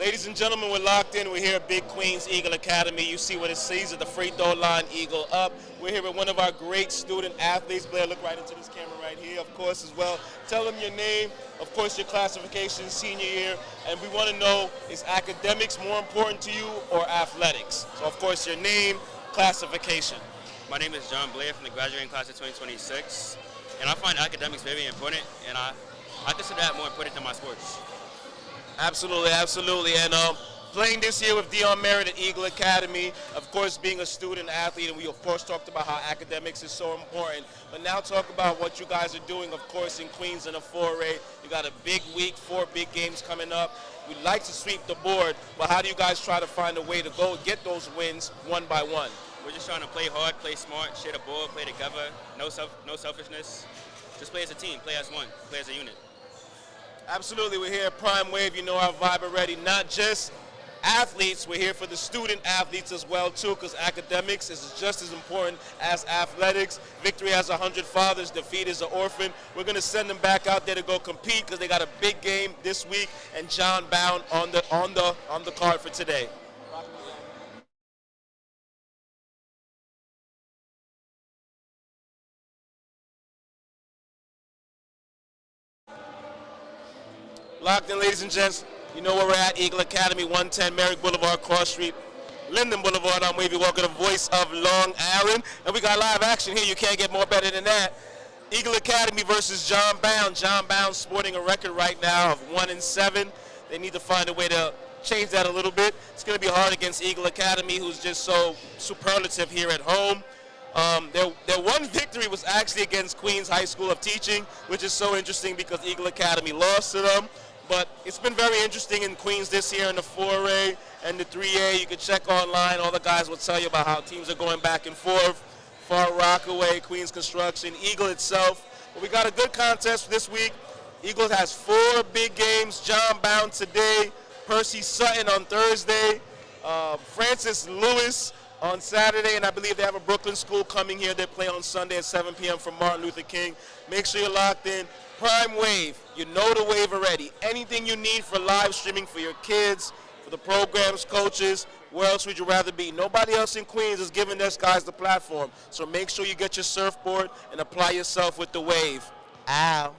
Ladies and gentlemen, we're locked in. We're here at Big Queens Eagle Academy. You see what it says at the free throw line, Eagle up. We're here with one of our great student athletes. Blair, look right into this camera right here, of course, as well. Tell them your name, of course, your classification, senior year, and we want to know, is academics more important to you or athletics? So, of course, your name, classification. My name is John Blair from the graduating class of 2026, and I find academics very important, and I consider that more important than my sports. Absolutely, absolutely. And playing this year with Dion Merritt at Eagle Academy, of course, being a student athlete, and we of course talked about how academics is so important. But now talk about what you guys are doing, of course, in Queens in a 4A. You got a big week, 4 big games coming up. We'd like to sweep the board, but how do you guys try to find a way to go get those wins one by one? We're just trying to play hard, play smart, share the ball, play together, no selfishness. Just play as a team, play as one, play as a unit. Absolutely, we're here at Prime Wave. You know our vibe already. Not just athletes, we're here for the student athletes as well too, because academics is just as important as athletics. Victory has 100 fathers, defeat is an orphan. We're going to send them back out there to go compete because they got a big game this week, and John Bowne on the card for today. Locked in, ladies and gents. You know where we're at, Eagle Academy, 110 Merrick Boulevard, Cross Street, Linden Boulevard. I'm Wavy Walker, the voice of Long Island. And we got live action here. You can't get more better than that. Eagle Academy versus John Bowne. John Bowne sporting a record right now of 1-7. They need to find a way to change that a little bit. It's going to be hard against Eagle Academy, who's just so superlative here at home. Their one victory was actually against Queens High School of Teaching, which is so interesting because Eagle Academy lost to them. But it's been very interesting in Queens this year in the 4A and the 3A. You can check online. All the guys will tell you about how teams are going back and forth. Far Rockaway, Queens Construction, Eagle itself. But we got a good contest this week. Eagle has 4 big games. John Bowne today, Percy Sutton on Thursday, Francis Lewis on Saturday, and I believe they have a Brooklyn school coming here. They play on Sunday at 7 p.m. for Martin Luther King. Make sure you're locked in. Prime Wave, you know the wave already. Anything you need for live streaming for your kids, for the programs, coaches, where else would you rather be? Nobody else in Queens is giving those guys the platform. So make sure you get your surfboard and apply yourself with the wave. Ow.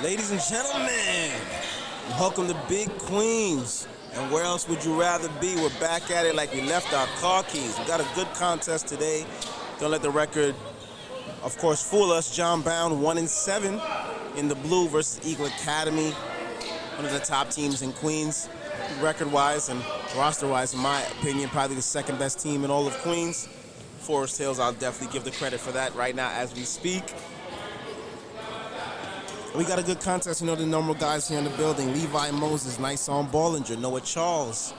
Ladies and gentlemen, welcome to Big Queens. And where else would you rather be? We're back at it like we left our car keys. We got a good contest today. Don't let the record, of course, fool us. John Bowne 1-7 in the blue versus Eagle Academy, one of the top teams in Queens, record-wise and roster-wise, in my opinion, probably the second best team in all of Queens. Forest Hills, I'll definitely give the credit for that right now as we speak. We got a good contest, you know, the normal guys here in the building. Levi Moses, nice on Bollinger, Noah Charles.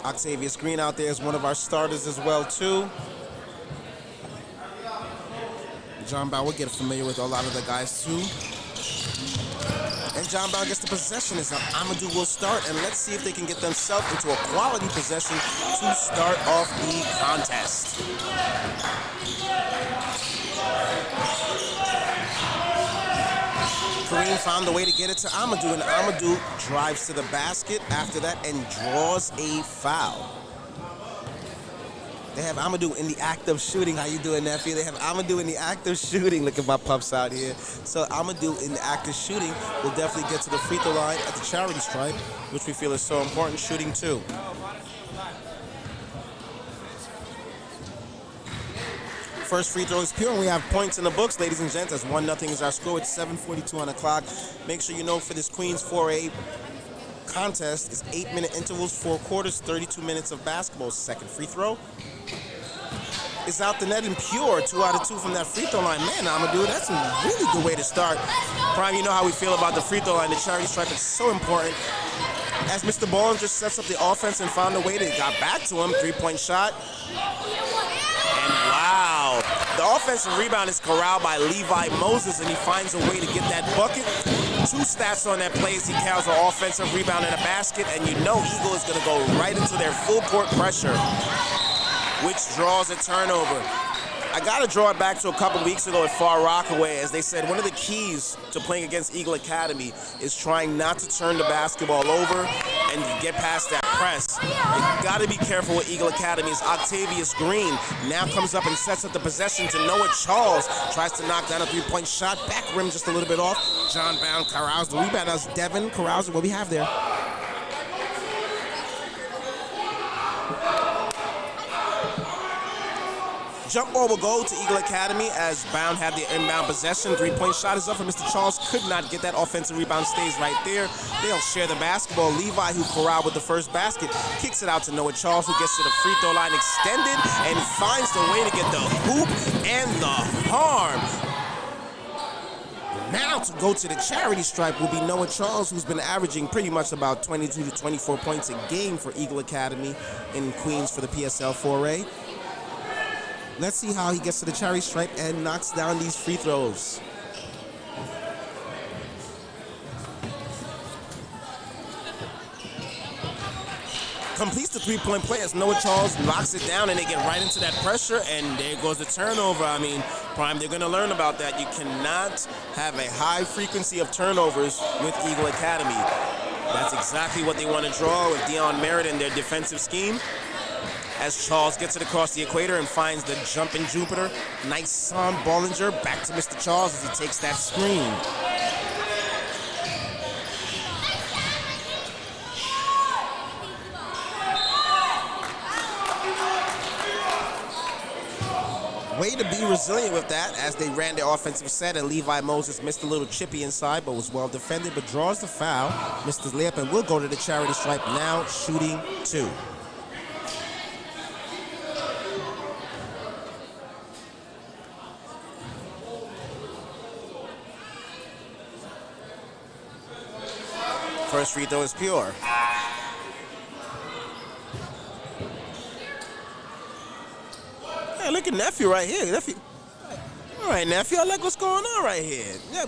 Octavius Green out there is one of our starters as well, too. John Bowne will get familiar with a lot of the guys, too. And John Bowne gets the possession as Amadou will start, and let's see if they can get themselves into a quality possession to start off the contest. Kareem found a way to get it to Amadou, and Amadou drives to the basket after that and draws a foul. They have Amadou in the act of shooting. How you doing, nephew? They have Amadou in the act of shooting. Look at my pups out here. So Amadou in the act of shooting will definitely get to the free throw line at the charity stripe, which we feel is so important, shooting too. First free throw is pure, and we have points in the books, ladies and gents, as 1-0 is our score. It's 7:42 on the clock. Make sure you know for this Queens 4A contest, it's 8-minute intervals, 4 quarters, 32 minutes of basketball. Second free throw is out the net and pure. 2 out of 2 from that free throw line. Man, Amadou, that's a really good way to start. Prime, you know how we feel about the free throw line. The charity stripe is so important. As Mr. Bollinger just sets up the offense and found a way to got back to him. 3-point shot. And wow, the offensive rebound is corralled by Levi Moses, and he finds a way to get that bucket. 2 stats on that play as he carries an offensive rebound in a basket, and you know Eagle is going to go right into their full court pressure, which draws a turnover. I got to draw it back to a couple weeks ago at Far Rockaway, as they said one of the keys to playing against Eagle Academy is trying not to turn the basketball over and get past that press. You got to be careful with Eagle Academy's Octavius Green now comes up and sets up the possession to Noah Charles. Tries to knock down a 3-point shot. Back rim just a little bit off. John Bowne corrals the rebound. That's Devin corrals what we have there. Jump ball will go to Eagle Academy as Bowne had the inbound possession. 3-point shot is up for Mr. Charles. Could not get that offensive rebound. Stays right there. They'll share the basketball. Levi, who corralled with the first basket, kicks it out to Noah Charles, who gets to the free throw line extended and finds the way to get the hoop and the harm. Now to go to the charity stripe will be Noah Charles, who's been averaging pretty much about 22 to 24 points a game for Eagle Academy in Queens for the PSL 4A. Let's see how he gets to the charity stripe and knocks down these free throws. Completes the 3-point play as Noah Charles knocks it down, and they get right into that pressure, and there goes the turnover. I mean, Prime, they're going to learn about that. You cannot have a high frequency of turnovers with Eagle Academy. That's exactly what they want to draw with Dion Merritt and their defensive scheme. As Charles gets it across the equator and finds the jumping Jupiter. Nice on Bollinger. Back to Mr. Charles as he takes that screen. Way to be resilient with that as they ran their offensive set, and Levi Moses missed a little chippy inside but was well defended, but draws the foul. Mr. layup and will go to the charity stripe now, shooting 2. First free throw is pure. Hey, look at nephew right here. Nephew. All right, nephew. I like what's going on right here. Yeah,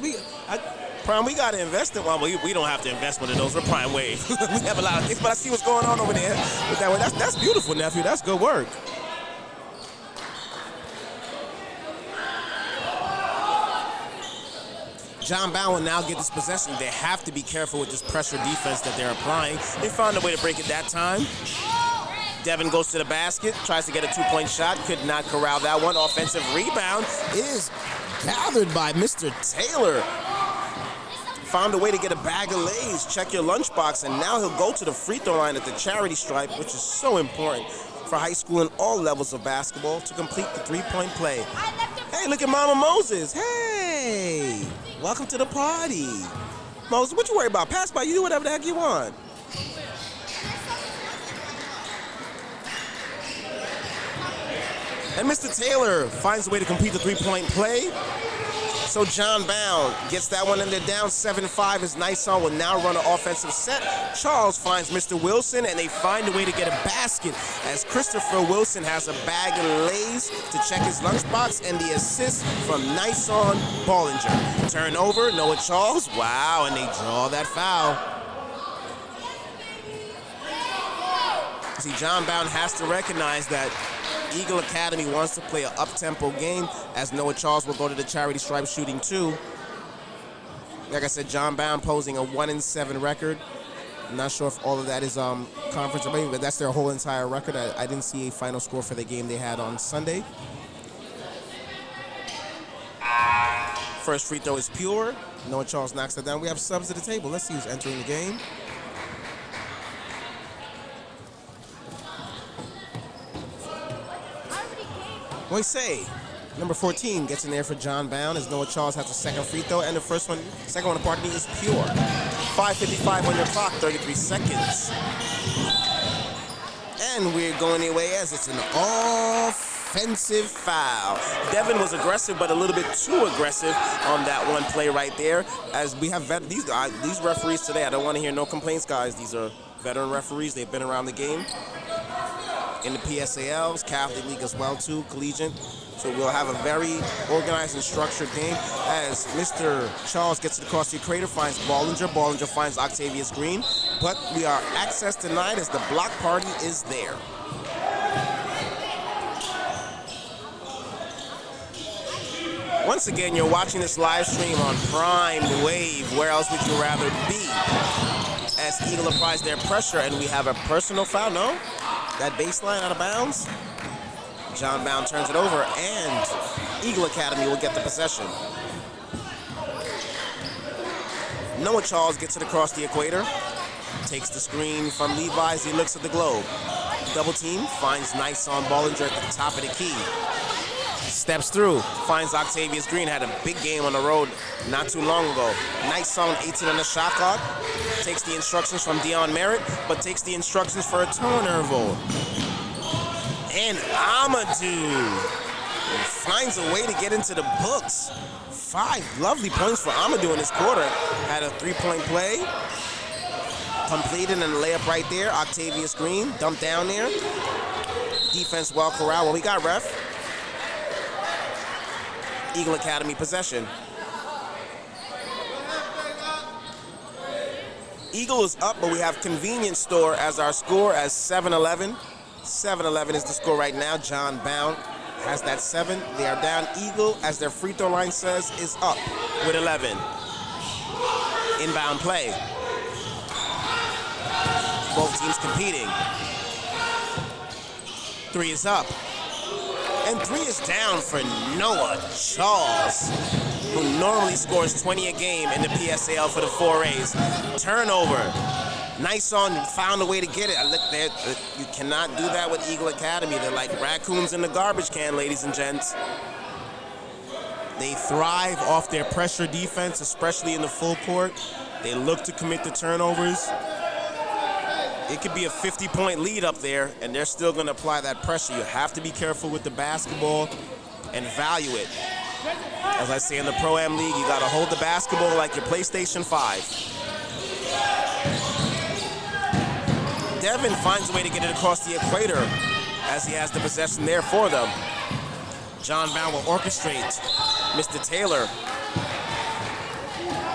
Prime, we got to invest in one. Well, we don't have to invest one of those. We're Prime Wave. We have a lot of things, but I see what's going on over there with that one. That's beautiful, nephew. That's good work. John Bowne will now get this possession. They have to be careful with this pressure defense that they're applying. They found a way to break it that time. Devin goes to the basket, tries to get a 2-point shot, could not corral that one. Offensive rebound is gathered by Mr. Taylor. Found a way to get a bag of Lay's, check your lunchbox, and now he'll go to the free throw line at the charity stripe, which is so important for high school and all levels of basketball to complete the three-point play. Hey, look at Mama Moses. Hey, welcome to the party. Moses, what you worry about? Pass by, you do whatever the heck you want. And Mr. Taylor finds a way to complete the three-point play. So John Bowne gets that one, and they're down 7-5 as Nissan will now run an offensive set. Charles finds Mr. Wilson, and they find a way to get a basket as Christopher Wilson has a bag of Lay's to check his lunchbox, and the assist from Nissan Bollinger. Turnover, Noah Charles, wow, and they draw that foul. See, John Bowne has to recognize that Eagle Academy wants to play an up-tempo game as Noah Charles will go to the charity stripe shooting 2. Like I said, John Bowne posing a 1-7 record. I'm not sure if all of that is conference or maybe, but that's their whole entire record. I didn't see a final score for the game they had on Sunday. First free throw is pure. Noah Charles knocks it down. We have subs at the table. Let's see who's entering the game. What do you say? Number 14 gets in there for John Bowne as Noah Charles has the second free throw, and the second one, pardon me, is pure. 5:55 on your clock, 33 seconds. And we're going away as it's an offensive foul. Devin was aggressive, but a little bit too aggressive on that one play right there. As we have these referees today, I don't want to hear no complaints, guys. These are veteran referees. They've been around the game in the PSALs, Catholic League as well too, collegiate. So we'll have a very organized and structured game as Mr. Charles gets across the equator, finds Bollinger. Bollinger finds Octavius Green, but we are access denied as the block party is there. Once again, you're watching this live stream on Prime Wave. Where else would you rather be? As Eagle applies their pressure, and we have a personal foul, no? That baseline out of bounds. John Bowne turns it over, and Eagle Academy will get the possession. Noah Charles gets it across the equator, takes the screen from Levi as he looks at the globe. Double team, finds Nissan Bollinger at the top of the key. Steps through, finds Octavius Green, had a big game on the road not too long ago. Nissan 18 on the shot clock. Takes the instructions from Dion Merritt, but takes the instructions for a turnover. And Amadou finds a way to get into the books. 5 lovely points for Amadou in this quarter. Had a 3-point play. Completed and a layup right there. Octavius Green dumped down there. Defense well corralled. Well, we got ref. Eagle Academy possession. Eagle is up, but we have Convenience Store as our score as 7-11. 7-11 is the score right now. John Bowne has that 7. They are down. Eagle, as their free throw line says, is up with 11. Inbound play. Both teams competing. 3 is up. And 3 is down for Noah Charles, who normally scores 20 a game in the PSAL for the 4As. Turnover. Nissan found a way to get it. Look there. You cannot do that with Eagle Academy. They're like raccoons in the garbage can, ladies and gents. They thrive off their pressure defense, especially in the full court. They look to commit the turnovers. It could be a 50-point lead up there, and they're still going to apply that pressure. You have to be careful with the basketball and value it. As I say in the Pro-Am League, you got to hold the basketball like your PlayStation 5. Devin finds a way to get it across the equator as he has the possession there for them. John Bowne will orchestrate Mr. Taylor.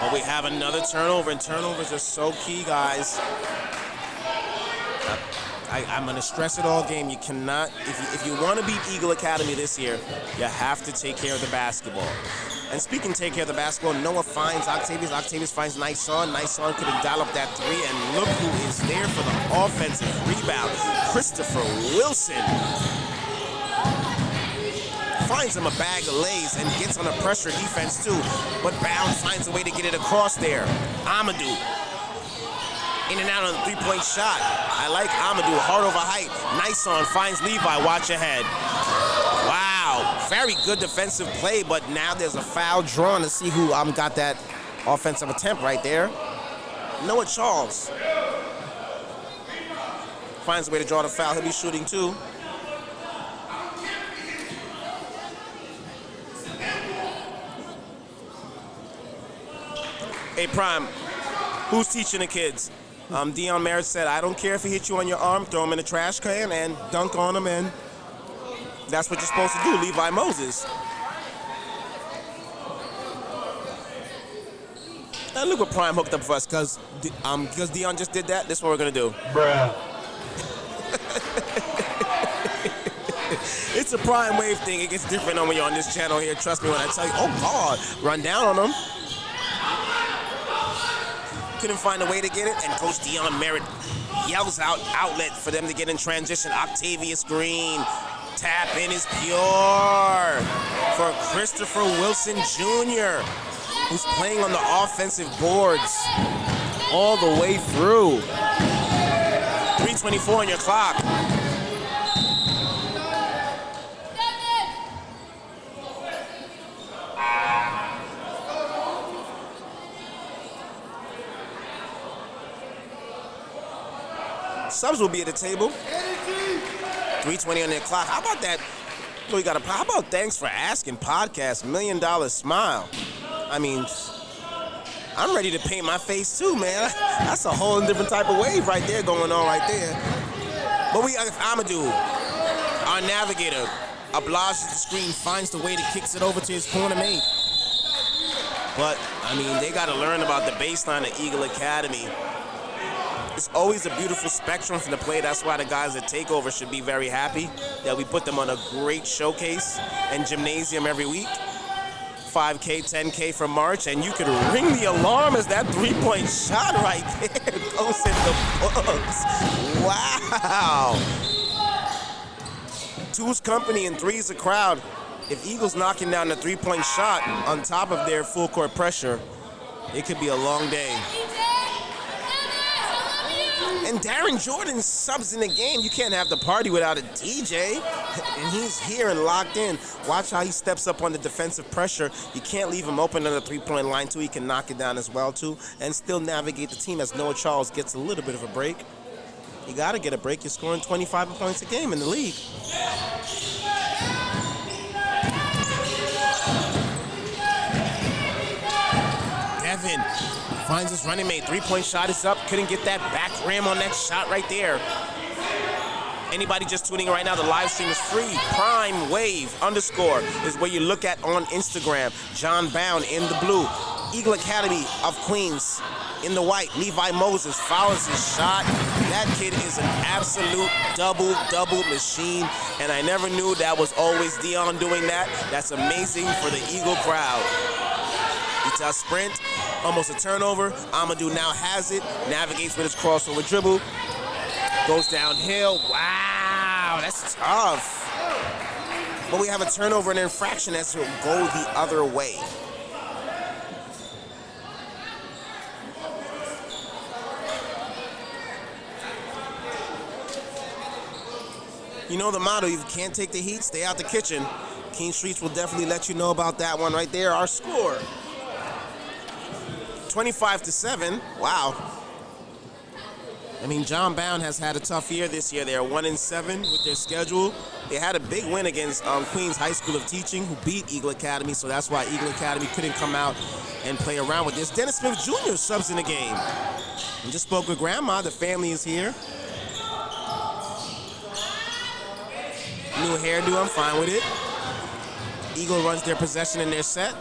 But we have another turnover, and turnovers are so key, guys. I'm going to stress it all game. You cannot, if you want to beat Eagle Academy this year, you have to take care of the basketball. And speaking take care of the basketball, Noah finds Octavius. Octavius finds Nissan. Nissan could have dialed up that 3, and look who is there for the offensive rebound. Christopher Wilson finds him a bag of lays and gets on a pressure defense too. But Bowne finds a way to get it across there. Amadou. In and out on the three-point shot. I like Amadou, hard over height. Nice on, finds Levi, watch ahead. Wow, very good defensive play, but now there's a foul drawn to see who got that offensive attempt right there. Noah Charles. Finds a way to draw the foul, he'll be shooting too. Hey, Prime, who's teaching the kids? Dion Merritt said, I don't care if he hits you on your arm, throw him in the trash can and dunk on him, and that's what you're supposed to do, Levi Moses. Now look what Prime hooked up for us, because Dion just did that, this is what we're going to do. Bruh. It's a Prime Wave thing. It gets different when you're on this channel here. Trust me when I tell you, oh God, run down on him. Couldn't find a way to get it, and Coach Dion Merritt yells out outlet for them to get in transition. Octavius Green, tap in is pure for Christopher Wilson Jr., who's playing on the offensive boards all the way through. 3:24 on your clock. Subs will be at the table. 3:20 on their clock. How about that? How about thanks for asking podcast, $1 Million Smile? I mean, I'm ready to paint my face too, man. That's a whole different type of wave right there going on right there. But we have Amadou, our navigator, obliges the screen, finds the way to kicks it over to his corner mate. But, I mean, they got to learn about the baseline of Eagle Academy. It's always a beautiful spectrum from the play. That's why the guys at TakeOva should be very happy that we put them on a great showcase and gymnasium every week. 5K, 10K for March, and you could ring the alarm as that three-point shot right there goes in the books. Wow. Two's company and three's a crowd. If Eagles knocking down the three-point shot on top of their full court pressure, it could be a long day. And Darren Jordan subs in the game. You can't have the party without a DJ. And he's here and locked in. Watch how he steps up on the defensive pressure. You can't leave him open on the three-point line, too. He can knock it down as well, too, and still navigate the team as Noah Charles gets a little bit of a break. You got to get a break. You're scoring 25 points a game in the league. Devin finds his running mate. Three-point shot is up. Couldn't get that back rim on that shot right there. Anybody just tuning in right now, the live stream is free. Prime Wave _ is where you look at on Instagram. John Bowne in the blue. Eagle Academy of Queens in the white. Levi Moses fouls his shot. That kid is an absolute double machine, and I never knew that was always Dion doing that. That's amazing for the Eagle crowd. It's a sprint, almost a turnover. Amadou now has it, navigates with his crossover dribble, goes downhill. Wow, that's tough. But we have a turnover and infraction as will go the other way. You know the motto, if you can't take the heat, stay out the kitchen. King Streets will definitely let you know about that one right there. Our score, 25-7. Wow. I mean, John Bowne has had a tough year this year. They're 1-7 with their schedule. They had a big win against Queens High School of Teaching, who beat Eagle Academy, so that's why Eagle Academy couldn't come out and play around with this. Dennis Smith Jr. subs in the game. I just spoke with Grandma. The family is here. New hairdo, I'm fine with it. Eagle runs their possession in their set.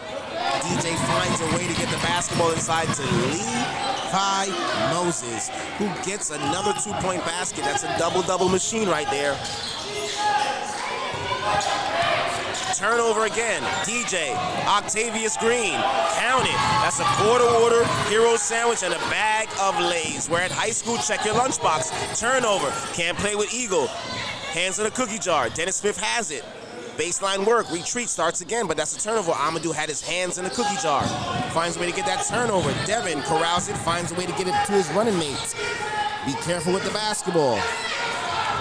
DJ finds a way to get the basketball inside to Levi Moses, who gets another two-point basket. That's a double-double machine right there. Turnover again. DJ, Octavius Green, count it. That's a quarter-order hero sandwich and a bag of Lay's. We're at high school, check your lunchbox. Turnover, can't play with Eagle. Hands in a cookie jar. Dennis Smith has it. Baseline work, retreat, starts again, but that's a turnover. Amadou had his hands in the cookie jar. Finds a way to get that turnover. Devin corrals it, finds a way to get it to his running mates. Be careful with the basketball.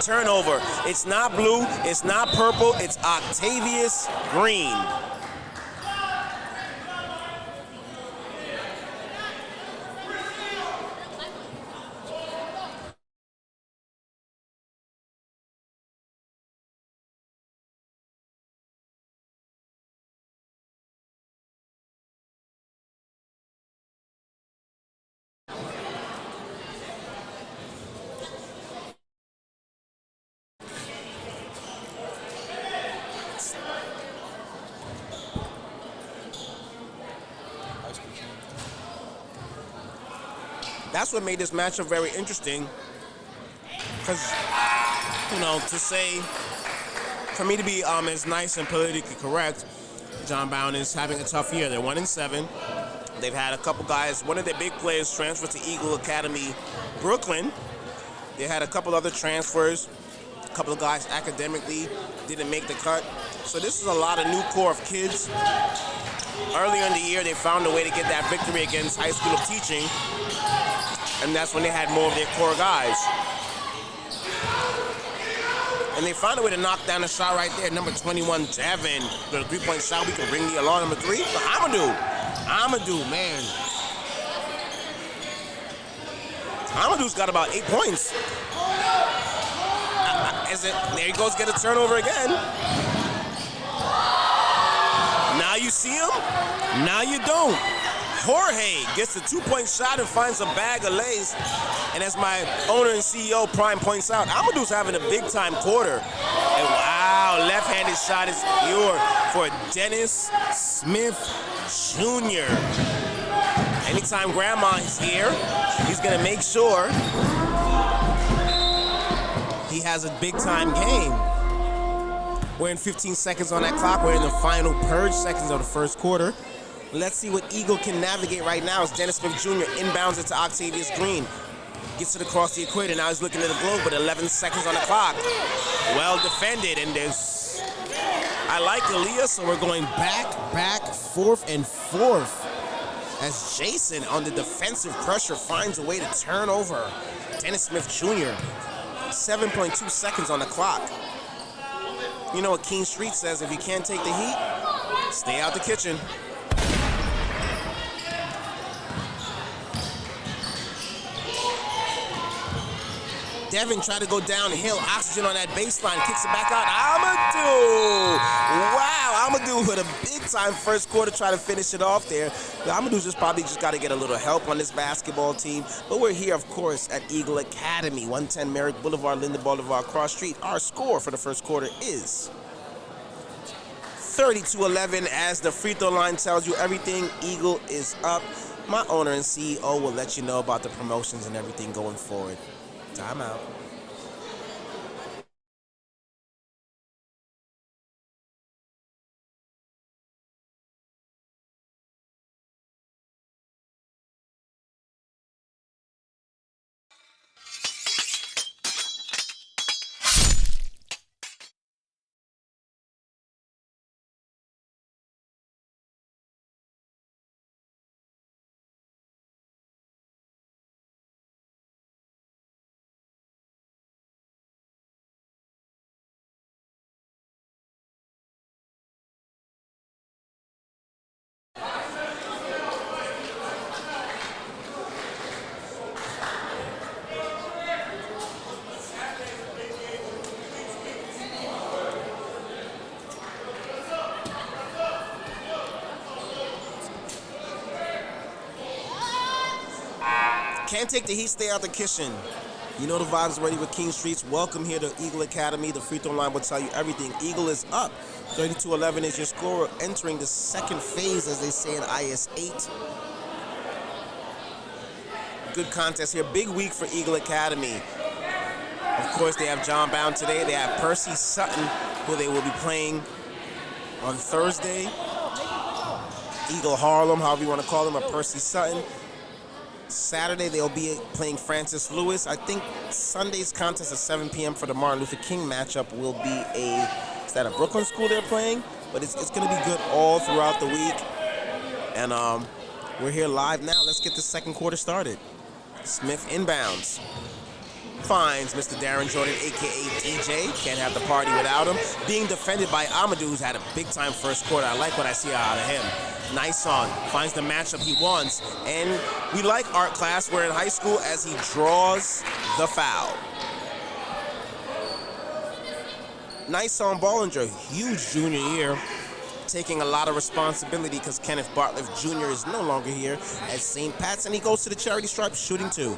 Turnover. It's not blue, it's not purple, it's Octavius Green. That's what made this matchup very interesting. Because, you know, to say, for me to be as nice and politically correct, John BOWNE is having a tough year. They're 1-7. They've had a couple guys, one of their big players transferred to Eagle Academy Brooklyn. They had a couple other transfers. A couple of guys academically didn't make the cut. So this is a lot of new core of kids. Earlier in the year, they found a way to get that victory against High School of Teaching. And that's when they had more of their core guys. And they found a way to knock down a shot right there. Number 21, Devin. The three-point shot, we can ring the alarm. Number 3, Amadou, man. Amadou's got about 8 points. There he goes, get a turnover again. Now you see him, now you don't. Jorge gets the 2-point shot and finds a bag of lace. And as my owner and CEO Prime points out, Amadou's having a big-time quarter. And wow, left-handed shot is pure for Dennis Smith Jr. Anytime Grandma is here, he's gonna make sure he has a big-time game. We're in 15 seconds on that clock. We're in the final purge seconds of the first quarter. Let's see what Eagle can navigate right now as Dennis Smith Jr. inbounds it to Octavius Green. Gets it across the equator. Now he's looking at the globe, but 11 seconds on the clock. Well defended, and there's... I like Aaliyah, so we're going back, forth, and forth. As Jason, under defensive pressure, finds a way to turn over Dennis Smith Jr. 7.2 seconds on the clock. You know what King Street says, if you can't take the heat, stay out the kitchen. Devin tried to go downhill, oxygen on that baseline, kicks it back out. Amadou! Wow, Amadou with a big-time first quarter, try to finish it off there. Amadou's probably just got to get a little help on this basketball team. But we're here, of course, at Eagle Academy, 110 Merrick Boulevard, Linden Boulevard, Cross Street. Our score for the first quarter is 32-11. As the free throw line tells you everything, Eagle is up. My owner and CEO will let you know about the promotions and everything going forward. Time out. Can't take the heat, stay out the kitchen. You know the vibes already with King Streets. Welcome here to Eagle Academy. The free throw line will tell you everything. Eagle is up. 32-11 is your score, entering the second phase, as they say in IS-8. Good contest here. Big week for Eagle Academy. Of course, they have John BOWNE today. They have Percy Sutton, who they will be playing on Thursday. Eagle Harlem, however you want to call him, or Percy Sutton. Saturday, they'll be playing Francis Lewis. I think Sunday's contest at 7 p.m. for the Martin Luther King matchup will be a Is that a Brooklyn school they're playing? But it's going to be good all throughout the week. And we're here live now. Let's get the second quarter started. Smith inbounds. Finds Mr. Darren Jordan, a.k.a. DJ. Can't have the party without him. Being defended by Amadou, who's had a big-time first quarter. I like what I see out of him. Nice on. Finds the matchup he wants. And we like art class. We're in high school as he draws the foul. Nice on Bollinger. Huge junior year. Taking a lot of responsibility because Kenneth Bartlett Jr. is no longer here at St. Pat's. And he goes to the charity stripe shooting 2.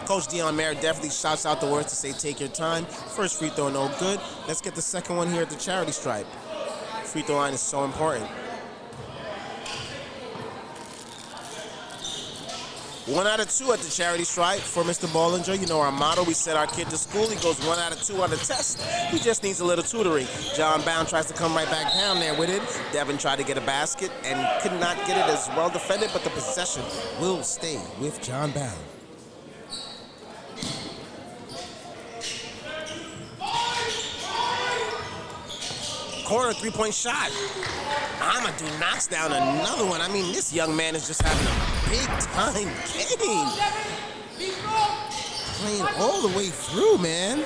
Coach Dion Mayer definitely shouts out the words to say, take your time. First free throw, no good. Let's get the second one here at the charity stripe. Free throw line is so important. 1 out of 2 at the charity stripe for Mr. Bollinger. You know our motto, we send our kid to school. He goes 1 out of 2 on the test. He just needs a little tutoring. John Bowne tries to come right back down there with it. Devin tried to get a basket and could not get it as well defended, but the possession will stay with John Bowne. Corner three-point shot. Amadou knocks down another one. I mean, this young man is just having a big-time game. Playing all the way through, man.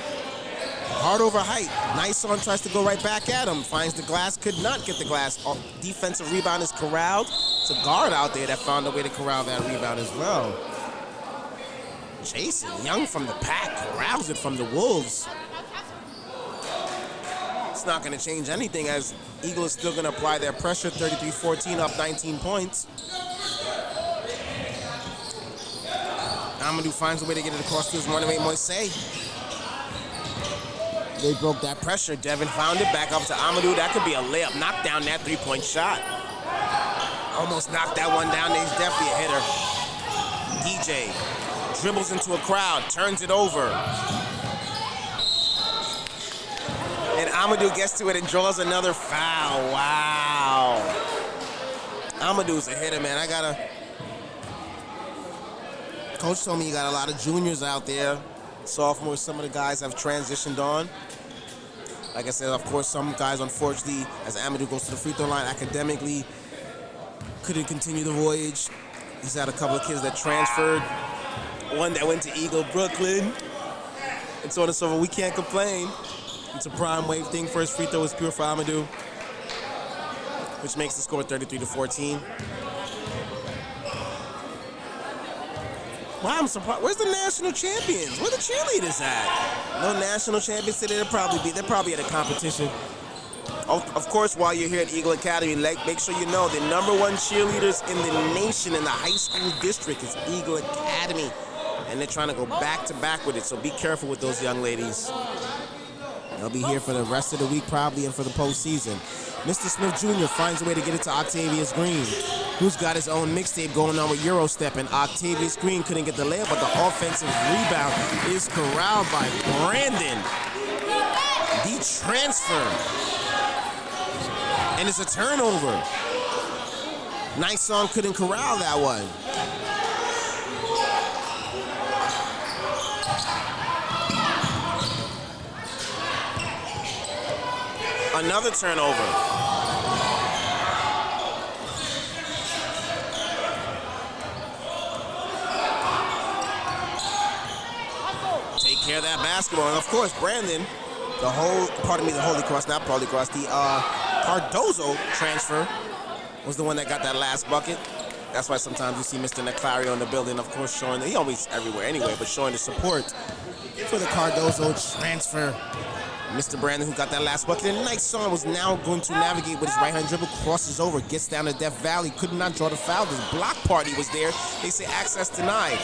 Hard over height. Nice on, tries to go right back at him. Finds the glass, could not get the glass. Defensive rebound is corralled. It's a guard out there that found a way to corral that rebound as well. Jason Young from the pack corrals it from the Wolves. It's not going to change anything as Eagle is still going to apply their pressure. 33-14, up 19 points. Amadou finds a way to get it across to his runaway Moise. They broke that pressure. Devin found it. Back up to Amadou. That could be a layup. Knock down that three-point shot. Almost knocked that one down. He's definitely a hitter. DJ dribbles into a crowd. Turns it over. And Amadou gets to it and draws another foul. Wow. Amadou's a hitter, man. Coach told me you got a lot of juniors out there. Sophomores, some of the guys have transitioned on. Like I said, of course, some guys, unfortunately, as Amadou goes to the free throw line, academically couldn't continue the voyage. He's had a couple of kids that transferred. One that went to Eagle, Brooklyn. And so on and so forth. We can't complain. It's a prime wave thing. First free throw is pure for Amadou, which makes the score 33-14. Wow, I'm surprised. Where's the national champions? Where the cheerleaders at? No national champions today. They're probably at a competition. Of course, while you're here at Eagle Academy, make sure you know the #1 cheerleaders in the nation in the high school district is Eagle Academy. And they're trying to go back to back with it, so be careful with those young ladies. They'll be here for the rest of the week probably and for the postseason. Mr. Smith Jr. finds a way to get it to Octavius Green, who's got his own mixtape going on with Eurostep, and Octavius Green couldn't get the layup, but the offensive rebound is corralled by Brandon. The transfer. And it's a turnover. Nice song, couldn't corral that one. Another turnover. Take care of that basketball. And of course, Brandon, the Cardozo transfer was the one that got that last bucket. That's why sometimes you see Mr. Neclario in the building, of course, showing that he always everywhere anyway, but showing the support for the Cardozo transfer. Mr. Brandon, who got that last bucket, and Nice Song was now going to navigate with his right-hand dribble, crosses over, gets down to Death Valley, could not draw the foul. This block party was there. They say access denied.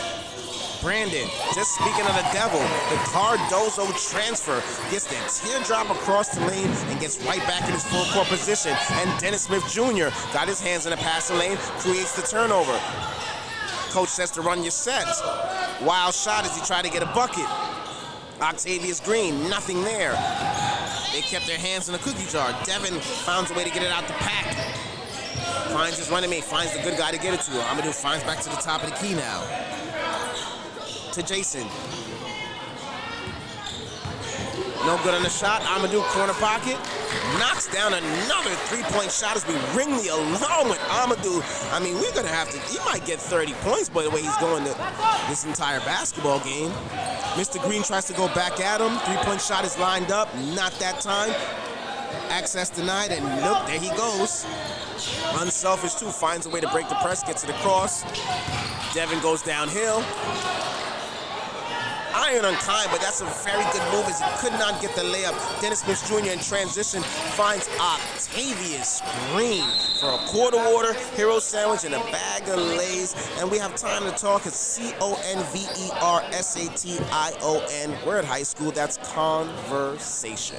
Brandon, just speaking of the devil, the Cardozo transfer gets that teardrop across the lane and gets right back in his full court position. And Dennis Smith Jr. got his hands in the passing lane, creates the turnover. Coach says to run your sets. Wild shot as he tried to get a bucket. Octavius Green, nothing there. They kept their hands in the cookie jar. Devin finds a way to get it out the pack. Finds his running mate, finds the good guy to get it to. Amadou finds back to the top of the key now. To Jason. No good on the shot. Amadou, corner pocket. Knocks down another three-point shot as we ring the alarm with Amadou. I mean, we're going to have to, he might get 30 points by the way he's going to this entire basketball game. Mr. Green tries to go back at him. Three-point shot is lined up. Not that time. Access denied, and look, there he goes. Unselfish, too. Finds a way to break the press, gets it across. Devin goes downhill. Iron on time, but that's a very good move as he could not get the layup. Dennis Smith Jr. in transition finds Octavius Green for a quarter water, hero sandwich, and a bag of Lays. And we have time to talk. It's CONVERSATION. We're at high school. That's conversation.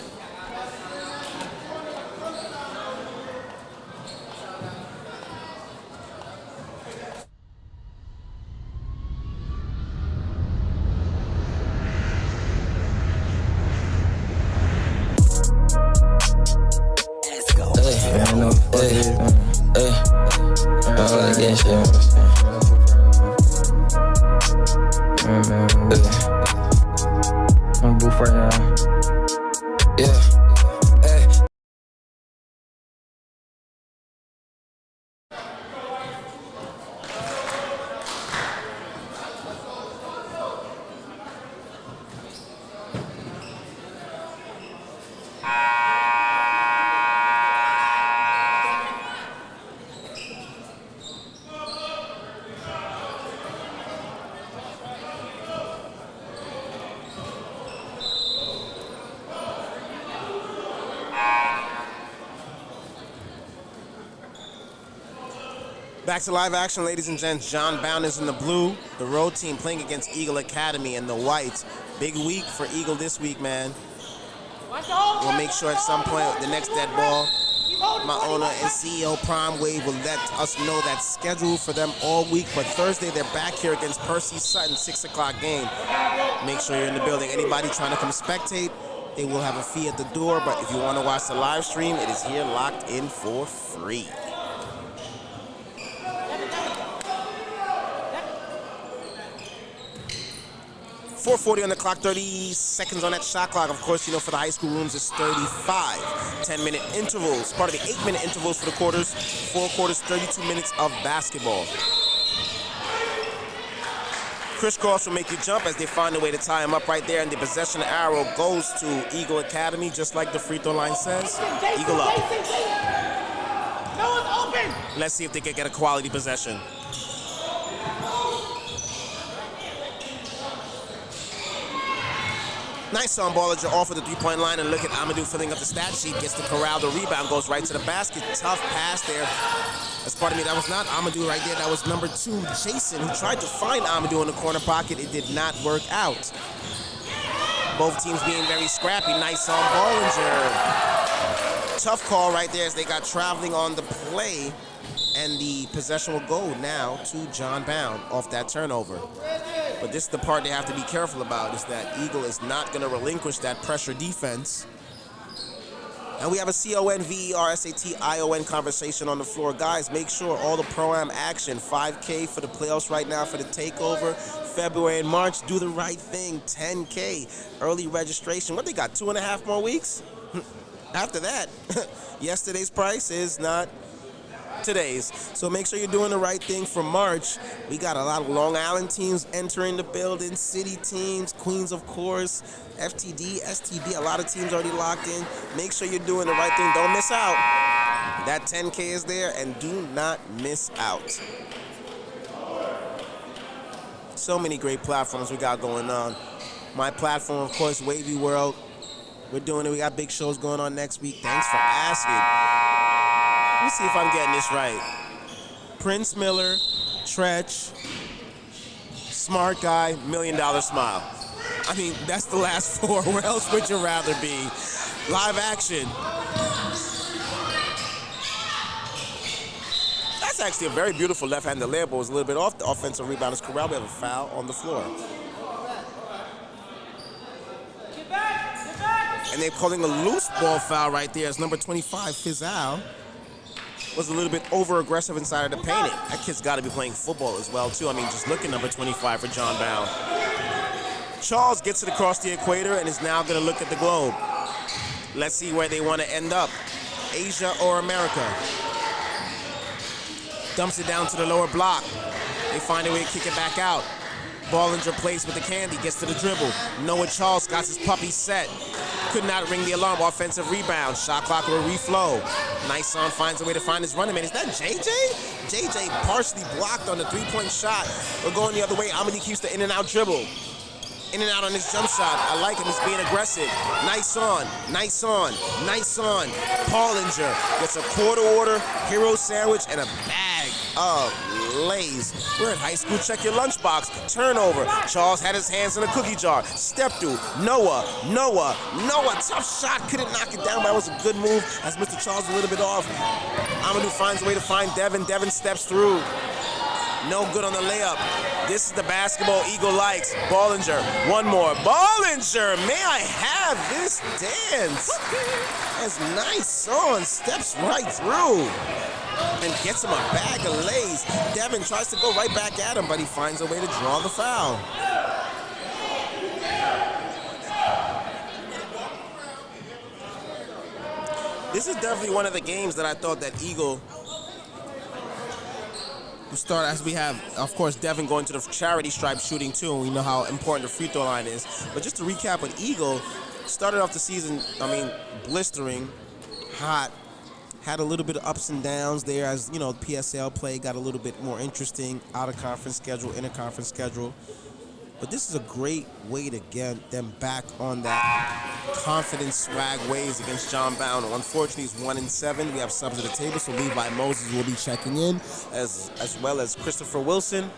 I'm booth right now. Yeah. Back to live action, ladies and gents. John Bowne is in the blue. The road team playing against Eagle Academy in the whites. Big week for Eagle this week, man. We'll make sure at some point the next dead ball, my owner and CEO Prime Wave will let us know that schedule for them all week. But Thursday they're back here against Percy Sutton, 6 o'clock game. Make sure you're in the building. Anybody trying to come spectate, they will have a fee at the door. But if you want to watch the live stream, it is here locked in for free. 4:40 on the clock, 30 seconds on that shot clock. Of course, you know, for the high school rooms, it's 35 10-minute intervals. Part of the 8-minute intervals for the quarters. 4 quarters, 32 minutes of basketball. Crisscross will make you jump as they find a way to tie him up right there, and the possession arrow goes to Eagle Academy, just like the free throw line says. Eagle up. Let's see if they can get a quality possession. Nice on ball as you're off of the three-point line, and look at Amadou filling up the stat sheet, gets to corral the rebound, goes right to the basket. Tough pass there. That's part of me. That was not Amadou right there. That was number 2, Jason, who tried to find Amadou in the corner pocket. It did not work out. Both teams being very scrappy. Nice on Bollinger. Tough call right there as they got traveling on the play, and the possession will go now to John Bowne off that turnover. But this is the part they have to be careful about, is that Eagle is not going to relinquish that pressure defense. And we have a CONVERSATION conversation on the floor. Guys, make sure all the pro-am action, 5K for the playoffs right now for the takeover, February and March, do the right thing, 10K, early registration. What, they got 2.5 more weeks? After that, yesterday's price is not today's. So make sure you're doing the right thing for March. We got a lot of Long Island teams entering the building, city teams, Queens, of course, FTD, STB, a lot of teams already locked in. Make sure you're doing the right thing. Don't miss out. That 10K is there, and do not miss out. So many great platforms we got going on. My platform, of course, Wavy World. We're doing it. We got big shows going on next week. Thanks for asking. Let me see if I'm getting this right. Prince Miller, Tretch, Smart Guy, $1 Million Smile. I mean, that's the last 4. Where else would you rather be? Live action. That's actually a very beautiful left-handed layup. It was a little bit off. The offensive rebound is corralled. We have a foul on the floor. And they're calling a loose ball foul right there. It's number 25, Fizal. Was a little bit over-aggressive inside of the paint. That kid's got to be playing football as well, too. I mean, just look at number 25 for John Bowne. Charles gets it across the equator and is now going to look at the globe. Let's see where they want to end up. Asia or America. Dumps it down to the lower block. They find a way to kick it back out. Bollinger plays with the candy, gets to the dribble. Noah Charles got his puppy set. Could not ring the alarm. Offensive rebound. Shot clock will reflow. Nice-on finds a way to find his running man. Is that JJ? JJ partially blocked on the three-point shot. But going the other way, Amadou keeps the in-and-out dribble. In and out on his jump shot. I like him. He's being aggressive. Nice on. Nice on. Nice on. Bollinger gets a quarter order, hero sandwich, and a bag of Lay's. We're in high school. Check your lunchbox. Turnover. Charles had his hands in a cookie jar. Step through. Noah. Tough shot. Couldn't knock it down, but that was a good move as Mr. Charles was a little bit off. Amadou finds a way to find Devin. Devin steps through. No good on the layup. This is the basketball Eagle likes. Bollinger, one more. Bollinger, may I have this dance? As nice on, steps right through and gets him a bag of Lay's. Devin tries to go right back at him, but he finds a way to draw the foul. This is definitely one of the games that I thought that Eagle we start as we have, of course, Devin going to the charity stripe shooting too, and we know how important the free throw line is. But just to recap, with Eagle, started off the season, blistering, hot, had a little bit of ups and downs there as, PSL play got a little bit more interesting, out-of-conference schedule, inter-conference schedule. But this is a great way to get them back on that confident swag ways against John Bowne. Unfortunately, he's 1-7. We have subs at the table, so Levi Moses will be checking in, as well as Christopher Wilson.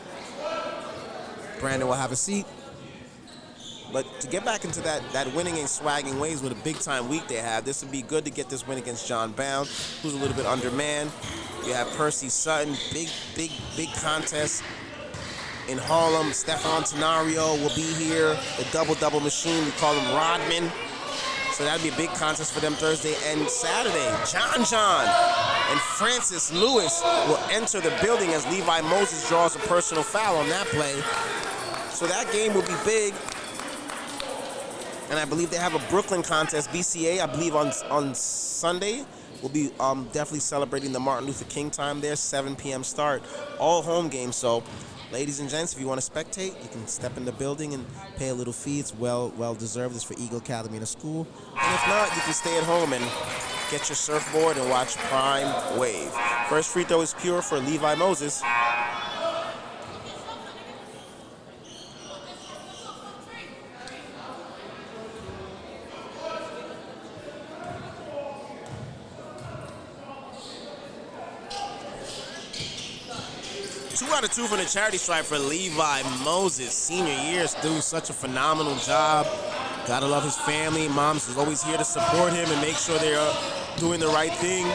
Brandon will have a seat. But to get back into that winning and swagging ways with a big-time week they have, this would be good to get this win against John Bowne, who's a little bit undermanned. You have Percy Sutton, big contest. In Harlem, Stefan Tenario will be here. The double-double machine, we call him Rodman. So that'd be a big contest for them Thursday and Saturday. John and Francis Lewis will enter the building as Levi Moses draws a personal foul on that play. So that game will be big. And I believe they have a Brooklyn contest, BCA, I believe on Sunday. We'll be definitely celebrating the Martin Luther King time there, 7 p.m. start. All home games, so ladies and gents, if you want to spectate, you can step in the building and pay a little fee. It's well deserved. It's for Eagle Academy and a school. And if not, you can stay at home and get your surfboard and watch Prime Wave. First free throw is pure for Levi Moses. Out of 2 from the charity stripe for Levi Moses. Senior year is doing such a phenomenal job. Gotta love his family. Moms is always here to support him and make sure they're doing the right thing.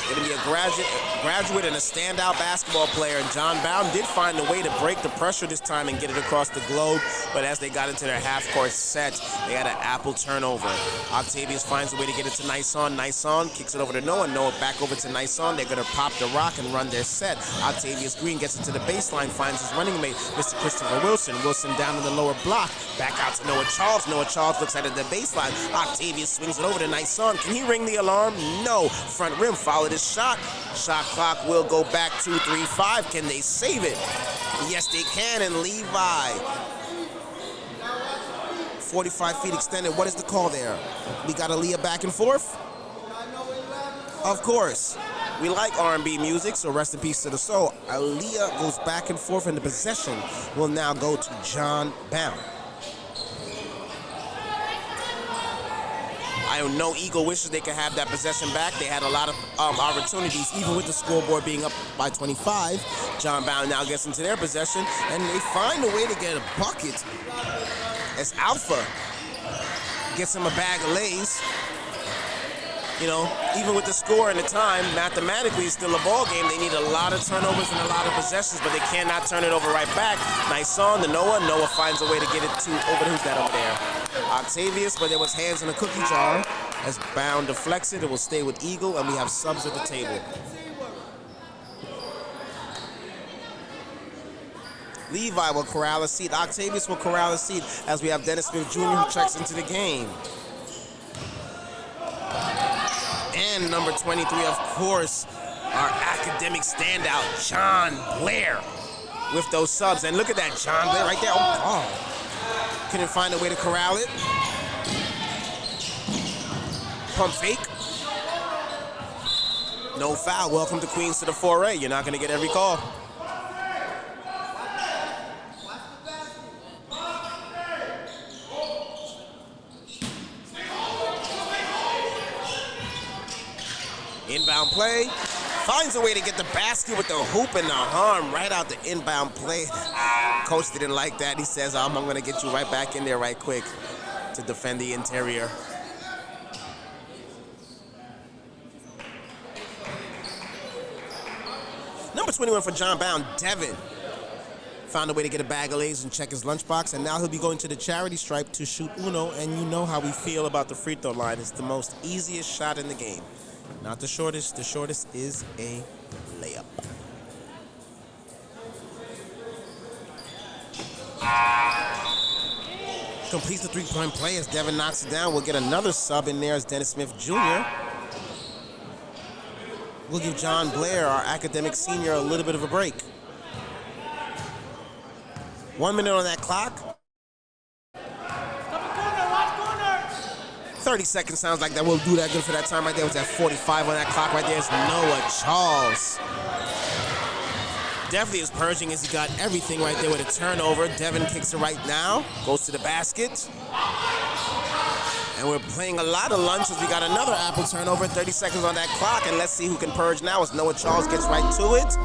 Gonna be a graduate and a standout basketball player. And John Bowne did find a way to break the pressure this time and get it across the globe. But as they got into their half-court set, they had an apple turnover. Octavius finds a way to get it to Nice-On. Nice-On kicks it over to Noah. Noah back over to Nice-On. They're gonna pop the rock and run their set. Octavius Green gets into the baseline, finds his running mate, Mr. Christopher Wilson. Wilson down in the lower block. Back out to Noah Charles. Noah Charles looks at it at the baseline. Octavius swings it over to Nice-On. Can he ring the alarm? No. Front rim followed his shot. Shot clock will go back 2-3-5. Can they save it? Yes, they can. And Levi, 45 feet extended. What is the call there? We got Aaliyah back and forth? Of course. We like R&B music, so rest in peace to the soul. Aaliyah goes back and forth, and the possession will now go to John Bowne. I know Eagle wishes they could have that possession back. They had a lot of opportunities, even with the scoreboard being up by 25. John Bowne now gets into their possession, and they find a way to get a bucket as Alpha gets him a bag of Lay's. Even with the score and the time, mathematically it's still a ball game. They need a lot of turnovers and a lot of possessions, but they cannot turn it over right back. Nice on the Noah. Noah finds a way to get it to over. Who's that over there? Octavius, but there was hands in a cookie jar. As Bowne deflects it, it will stay with Eagle, and we have subs at the table. Levi will corral a seat. Octavius will corral a seat as we have Dennis Smith Jr. who checks into the game. And number 23, of course, our academic standout, John Blair, with those subs. And look at that, John Blair right there. Oh, God. Couldn't find a way to corral it. Pump fake. No foul. Welcome to Queens to the foray. You're not going to get every call. Inbound play. Finds a way to get the basket with the hoop and the arm right out the inbound play. Coach didn't like that. He says, I'm going to get you right back in there right quick to defend the interior. Number 21 for John Bowne, Devin. Found a way to get a bag of Lay's and check his lunchbox, and now he'll be going to the charity stripe to shoot uno, and you know how we feel about the free throw line. It's the most easiest shot in the game. Not the shortest is a layup. Completes the three-point play as Devin knocks it down. We'll get another sub in there as Dennis Smith Jr. We'll give John Blair, our academic senior, a little bit of a break. 1 minute on that clock. 30 seconds sounds like that. We'll do that good for that time right there. It was at 45 on that clock right there. It's Noah Charles. Definitely is purging as he got everything right there with a turnover. Devin kicks it right now. Goes to the basket. And we're playing a lot of lunch as we got another Apple turnover. 30 seconds on that clock. And let's see who can purge now as Noah Charles gets right to it.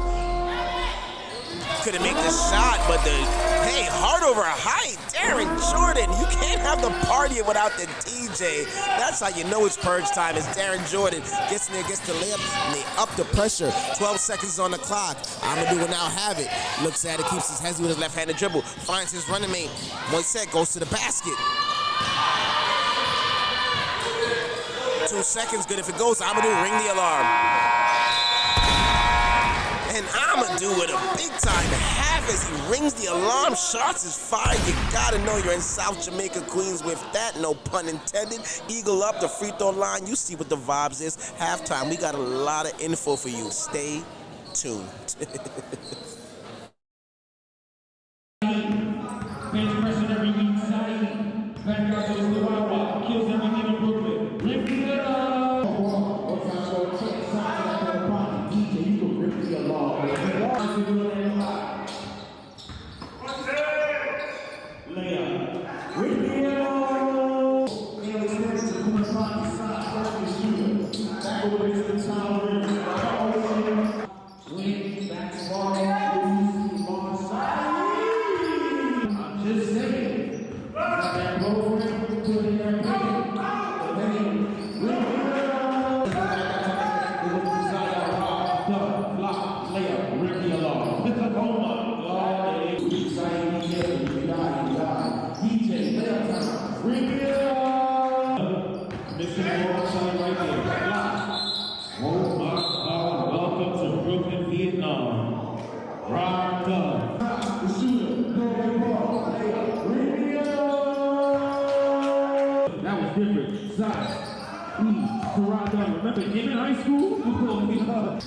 Couldn't make the shot, but hey, heart over height, Darren Jordan. You can't have the party without the DJ. That's how you know it's purge time, is Darren Jordan gets in there, gets the layup, and they up the pressure. 12 seconds on the clock. Amadou will now have it. Looks at it, keeps his head with his left-handed dribble. Finds his running mate. Moiset goes to the basket. 2 seconds, good if it goes. Amadou, ring the alarm. And Amadou with a big-time half as he rings the alarm. Shots is fired. You gotta know you're in South Jamaica, Queens with that. No pun intended. Eagle up the free throw line. You see what the vibes is. Halftime. We got a lot of info for you. Stay tuned. Bench pressing every week, Zion. Back out to the Wawa. Kills everything in Brooklyn. Lift it up. DJ, you can rip me along. Layup. Rip me along. They'll extend to the corner pocket side. First the shooter. Back over to the top rim. Wing, back to ball. Long side. I'm just saying. Got that program. Put in that paint. But then, rip it along. Block, layup, rip me along. Oh my God. DJ, layup time. Rip me along. Missing ball shot right there. Block. Oh my God. Welcome to Brooklyn, Vietnam. Rock up. The shooter, no ball, layup, rip me along. That was different. Side. Karate. Remember him in high school? We called him up.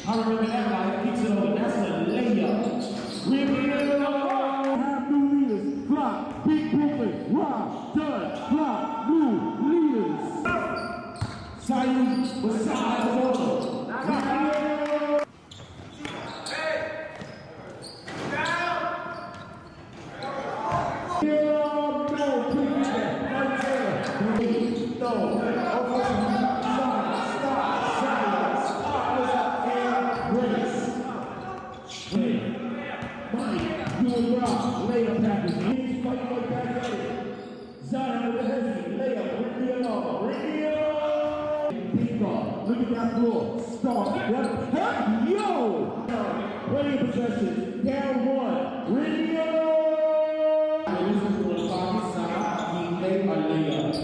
I remember that guy kicks it over. That's a layup. Rip it along. Have new leaders. Block. Big Brooklyn. Rock. Done. Block. New leaders. Sayun was side of order. Look at that floor. Start. What? Hey, yo! Play possession. Down one. Radio! This is for the pocket side. He made a layup.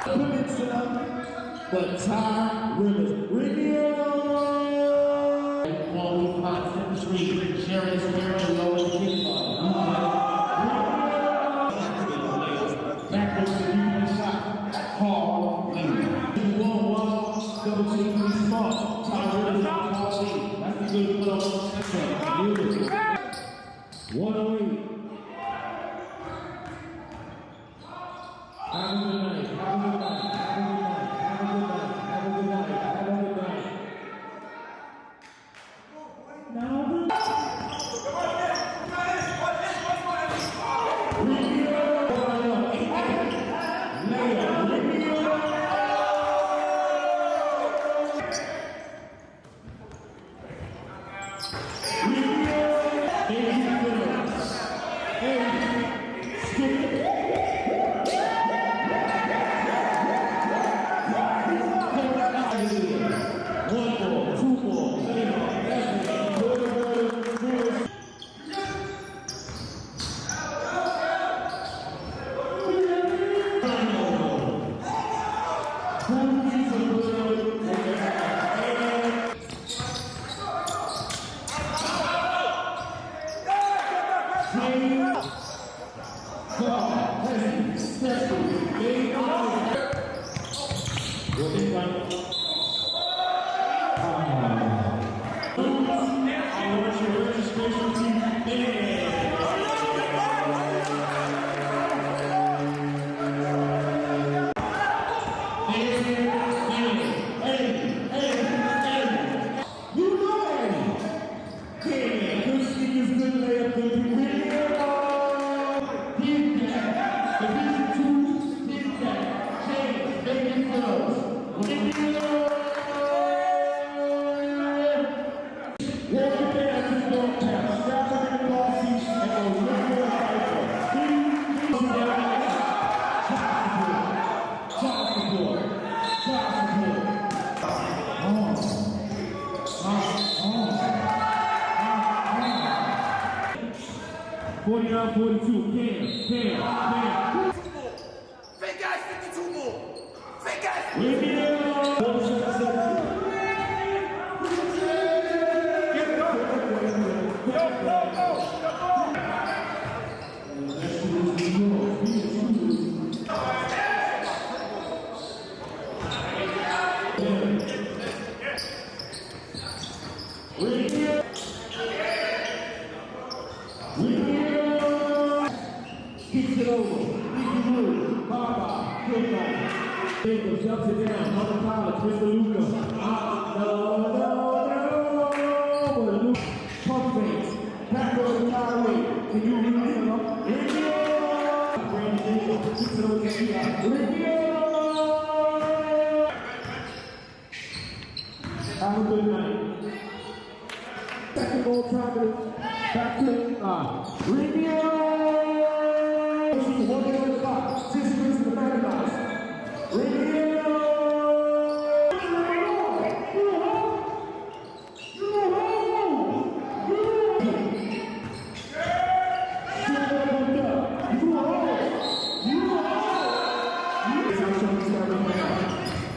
Put it to them. But Ty Rivers. Radio! Only 5 3. Darius Merrill, low and kick back goes the deep shot. Hall lead. 1-1, double team, small. Tyler is on Hall lead. That's the good put on the center. 108. Have a good night. Have a good night. Have a good night. Have a good night. Have a good night. Have a good night. Now Fake guys, 52 more. Fake guys. Kicks it over. Baba, good night. Jacob jumps it down. Mother College, Mr. Luca. No. Luca. Pump fakes. Back over the highway. Can you read him up? Brandon Jacob kicks it over to Eli. Have a good night. Second ball travel. Back to Rubio. She's working on the clock. 6 minutes to the Magnus. Rubio.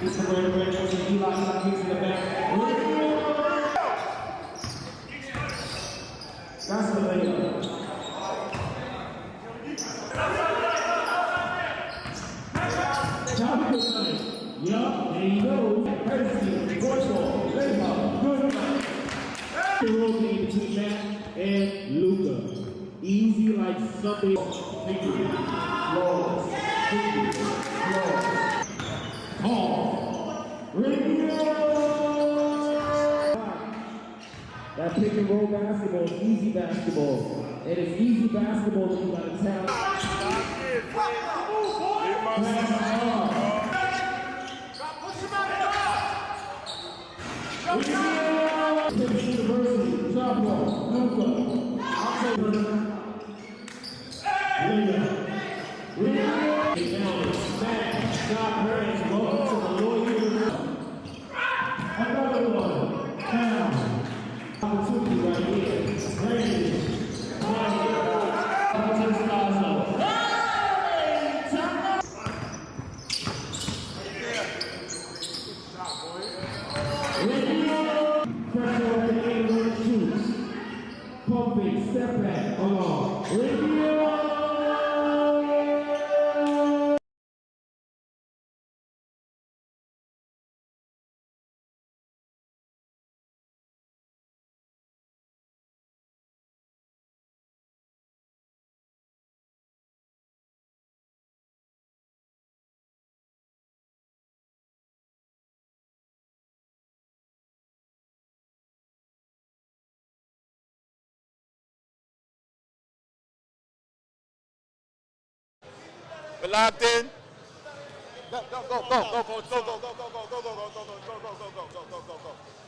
This is where the red goes to Eli. Eli kicks in the back. That's the layup. Yup, there he goes. Courtesy, voice ball, layup, good night. The road game between Matt and Luca. Easy like Sunday. Victory. Flawless. Victory. Flawless. Tall. Radio. That pick and roll basketball is easy basketball. And it's easy basketball if you got a talent. University, top ball, Luca. Stop Burns, welcome to the Lloyd University. Another one. Now. Opportunity right here. Brandon. fake, step back, along. Radio. We're locked in.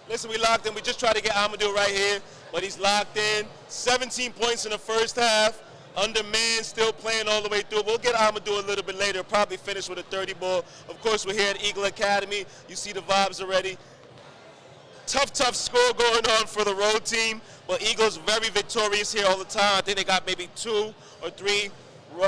Listen, we locked in. We just tried to get Amadou right here, but he's locked in. 17 points in the first half. Undermanned, still playing all the way through. We'll get Amadou a little bit later. Probably finish with a 30 ball. Of course, we're here at Eagle Academy. You see the vibes already. Tough score going on for the road team, but Eagles very victorious here all the time. I think they got maybe 2 or 3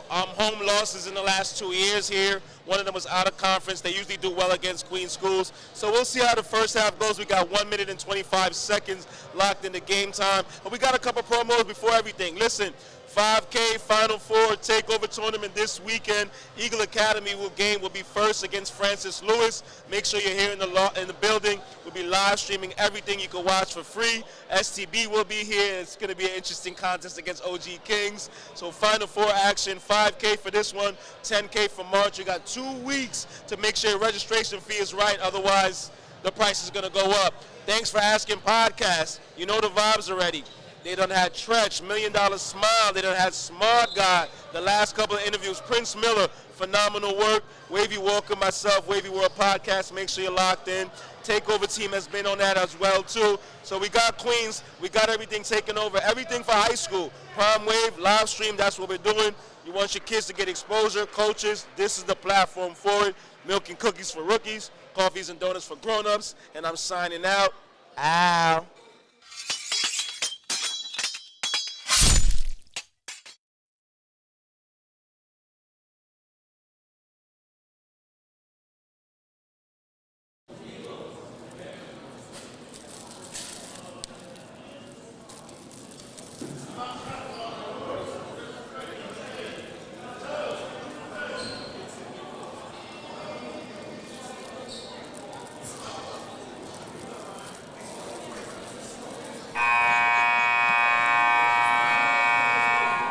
home losses in the last 2 years here. One of them was out of conference. They usually do well against Queen schools. So we'll see how the first half goes. We got 1 minute and 25 seconds locked into game time. But we got a couple promos before everything. Listen, 5K Final Four TakeOva tournament this weekend. Eagle Academy will be first against Francis Lewis. Make sure you're here in the building. We'll be live streaming everything you can watch for free. STB will be here. It's going to be an interesting contest against OG Kings. So Final Four action, 5K for this one, 10K for March. You got 2 weeks to make sure your registration fee is right. Otherwise, the price is going to go up. Thanks for asking podcast. You know the vibes already. They done had Tretch, $1 Million Smile. They done had Smart Guy. The last couple of interviews, Prince Miller, phenomenal work. Wavy Walker, myself, Wavy World Podcast. Make sure you're locked in. TakeOva team has been on that as well, too. So we got Queens. We got everything taken over. Everything for high school. Prime Wave, live stream, that's what we're doing. You want your kids to get exposure, coaches, this is the platform for it. Milk and cookies for rookies, coffees and donuts for grown-ups. And I'm signing out. Ow.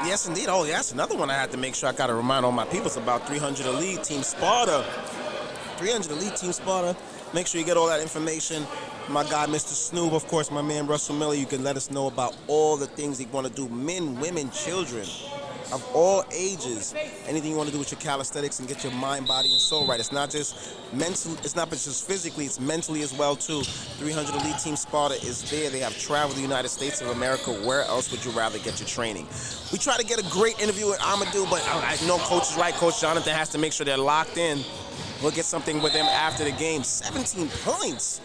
Yes, indeed. Oh, yeah, that's another one I had to make sure I got to remind all my peoples about. 300 Elite Team Sparta. 300 Elite Team Sparta. Make sure you get all that information. My guy, Mr. Snoop, of course, my man, Russell Miller. You can let us know about all the things you want to do. Men, women, children of all ages. Anything you want to do with your calisthenics and get your mind, body, and soul right. It's not just mental. It's not just physically. It's mentally as well, too. 300 Elite Team Sparta is there. They have traveled the United States of America. Where else would you rather get your training? We try to get a great interview with Amadou, but I know Coach is right. Coach Jonathan has to make sure they're locked in. We'll get something with them after the game. 17 points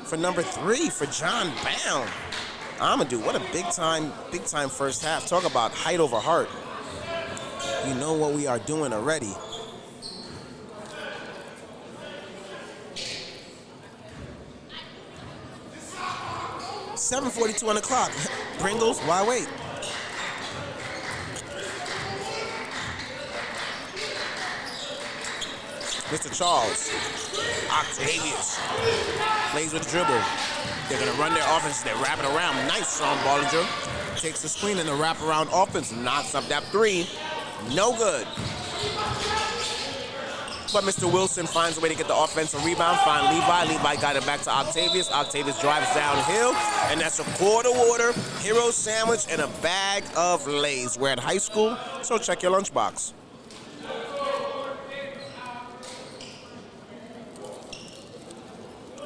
for number 3 for John Bowne. Amadou, what a big time first half. Talk about height over heart. You know what we are doing already. $7:42 on the clock. Pringles, why wait? Mr. Charles, Octavius, plays with the dribble. They're going to run their offense. They're wrapping around. Nice, Sean Bollinger. Takes the screen and the wraparound offense. Knocks up that 3. No good. But Mr. Wilson finds a way to get the offensive rebound. Find Levi. Levi got it back to Octavius. Octavius drives downhill. And that's a quarter water, hero sandwich, and a bag of Lay's. We're at high school, so check your lunchbox.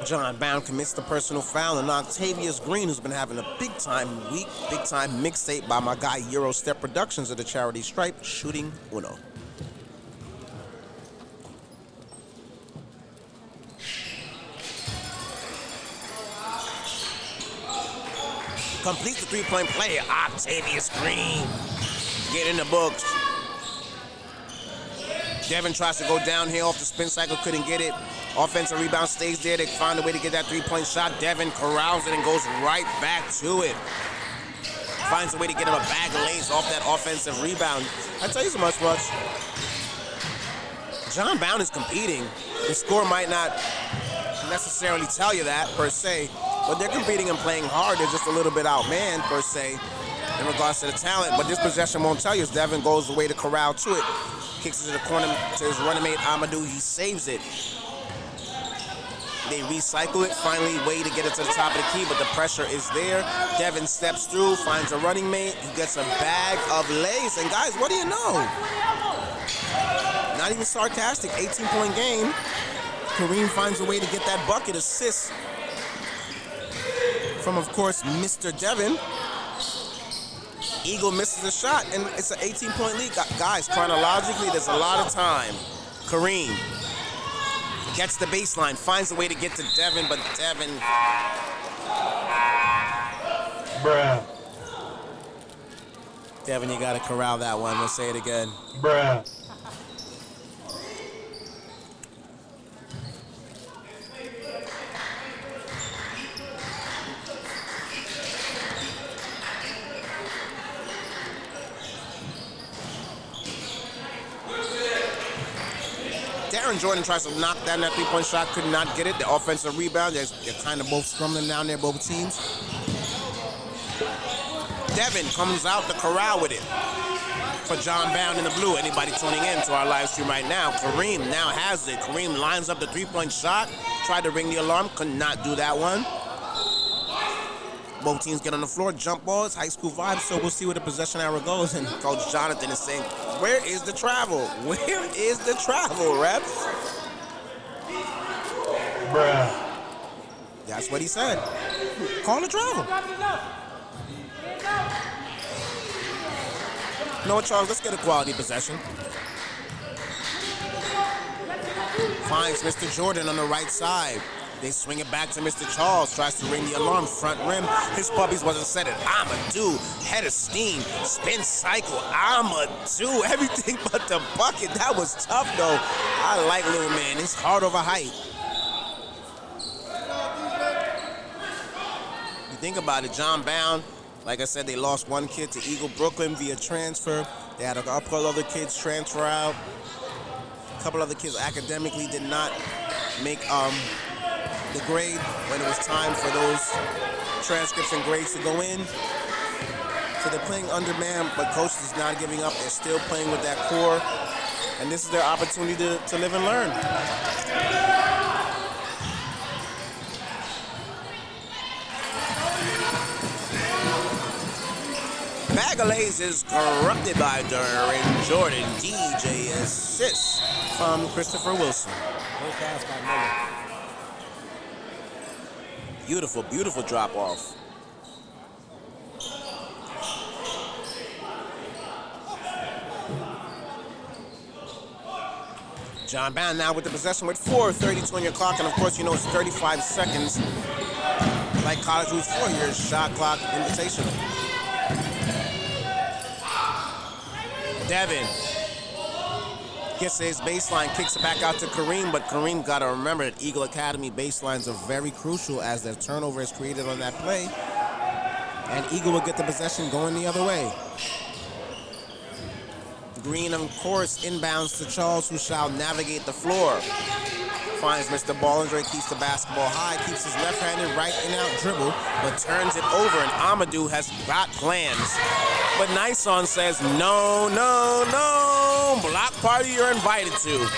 John Bowne commits the personal foul, and Octavius Green, who's been having a big-time week, big-time mixtape by my guy Euro Step Productions of the charity Stripe, shooting Uno. Completes the three-point play, Octavius Green. Get in the books. Devin tries to go downhill off the spin cycle, couldn't get it. Offensive rebound stays there. They find a way to get that three-point shot. Devin corrals it and goes right back to it. finds a way to get him a bag of lays off that offensive rebound. I tell you so much. John Bowne is competing. The score might not necessarily tell you that per se, but they're competing and playing hard. They're just a little bit outmanned per se in regards to the talent. But this possession won't tell you as Devin goes away to corral to it. Kicks it to the corner to his running mate Amadou. He saves it. They recycle it, finally way to get it to the top of the key, but the pressure is there. Devin steps through, finds a running mate, he gets a bag of lays, and guys, what do you know? Not even sarcastic, 18-point game. Kareem finds a way to get that bucket assist from, of course, Mr. Devin. Eagle misses a shot, and it's an 18-point lead. Guys, chronologically, there's a lot of time. Kareem gets the baseline, finds a way to get to Devin, but Devin... Bruh. Devin, you gotta corral that one. Let's say it again. Bruh. Darren Jordan tries to knock down that three-point shot, could not get it. The offensive rebound, they're kind of both scrumming down there, both teams. Devin comes out the corral with it for John Bowne in the blue. Anybody tuning in to our live stream right now, Kareem now has it. Kareem lines up the three-point shot, tried to ring the alarm, could not do that one. Both teams get on the floor, jump balls, high school vibes, so we'll see where the possession arrow goes. And Coach Jonathan is saying, where is the travel? Where is the travel, reps? Bruh. That's what he said. Call the travel. You know what, Charles? Let's get a quality possession. Finds Mr. Jordan on the right side. They swing it back to Mr. Charles, tries to ring the alarm, front rim. His puppies wasn't set it. Amadou, head of steam, spin cycle, Amadou, everything but the bucket. That was tough, though. I like little man. It's hard over height. You think about it, John Bowne, like I said, they lost one kid to Eagle Brooklyn via transfer. They had a couple other kids transfer out. A couple other kids academically did not make the grade when it was time for those transcripts and grades to go in. So they're playing undermanned, but coach is not giving up. They're still playing with that core, and this is their opportunity to live and learn. Bag of Lays is corrupted by Darren Jordan. DJ assist from Christopher Wilson. No pass by Miller. Beautiful, beautiful drop off. John Bowne now with the possession with 4:32 on your clock, and of course you know it's 35 seconds. Like college rules 4 years, shot clock invitation. Devin gets to his baseline, kicks it back out to Kareem, but Kareem got to remember that Eagle Academy baselines are very crucial as their turnover is created on that play. And Eagle will get the possession going the other way. Green, of course, inbounds to Charles, who shall navigate the floor. Finds Mr. Bollinger, keeps the basketball high, keeps his left-handed right and out dribble, but turns it over, and Amadou has got plans. But Nyson says, no, no, no, block party you're invited to.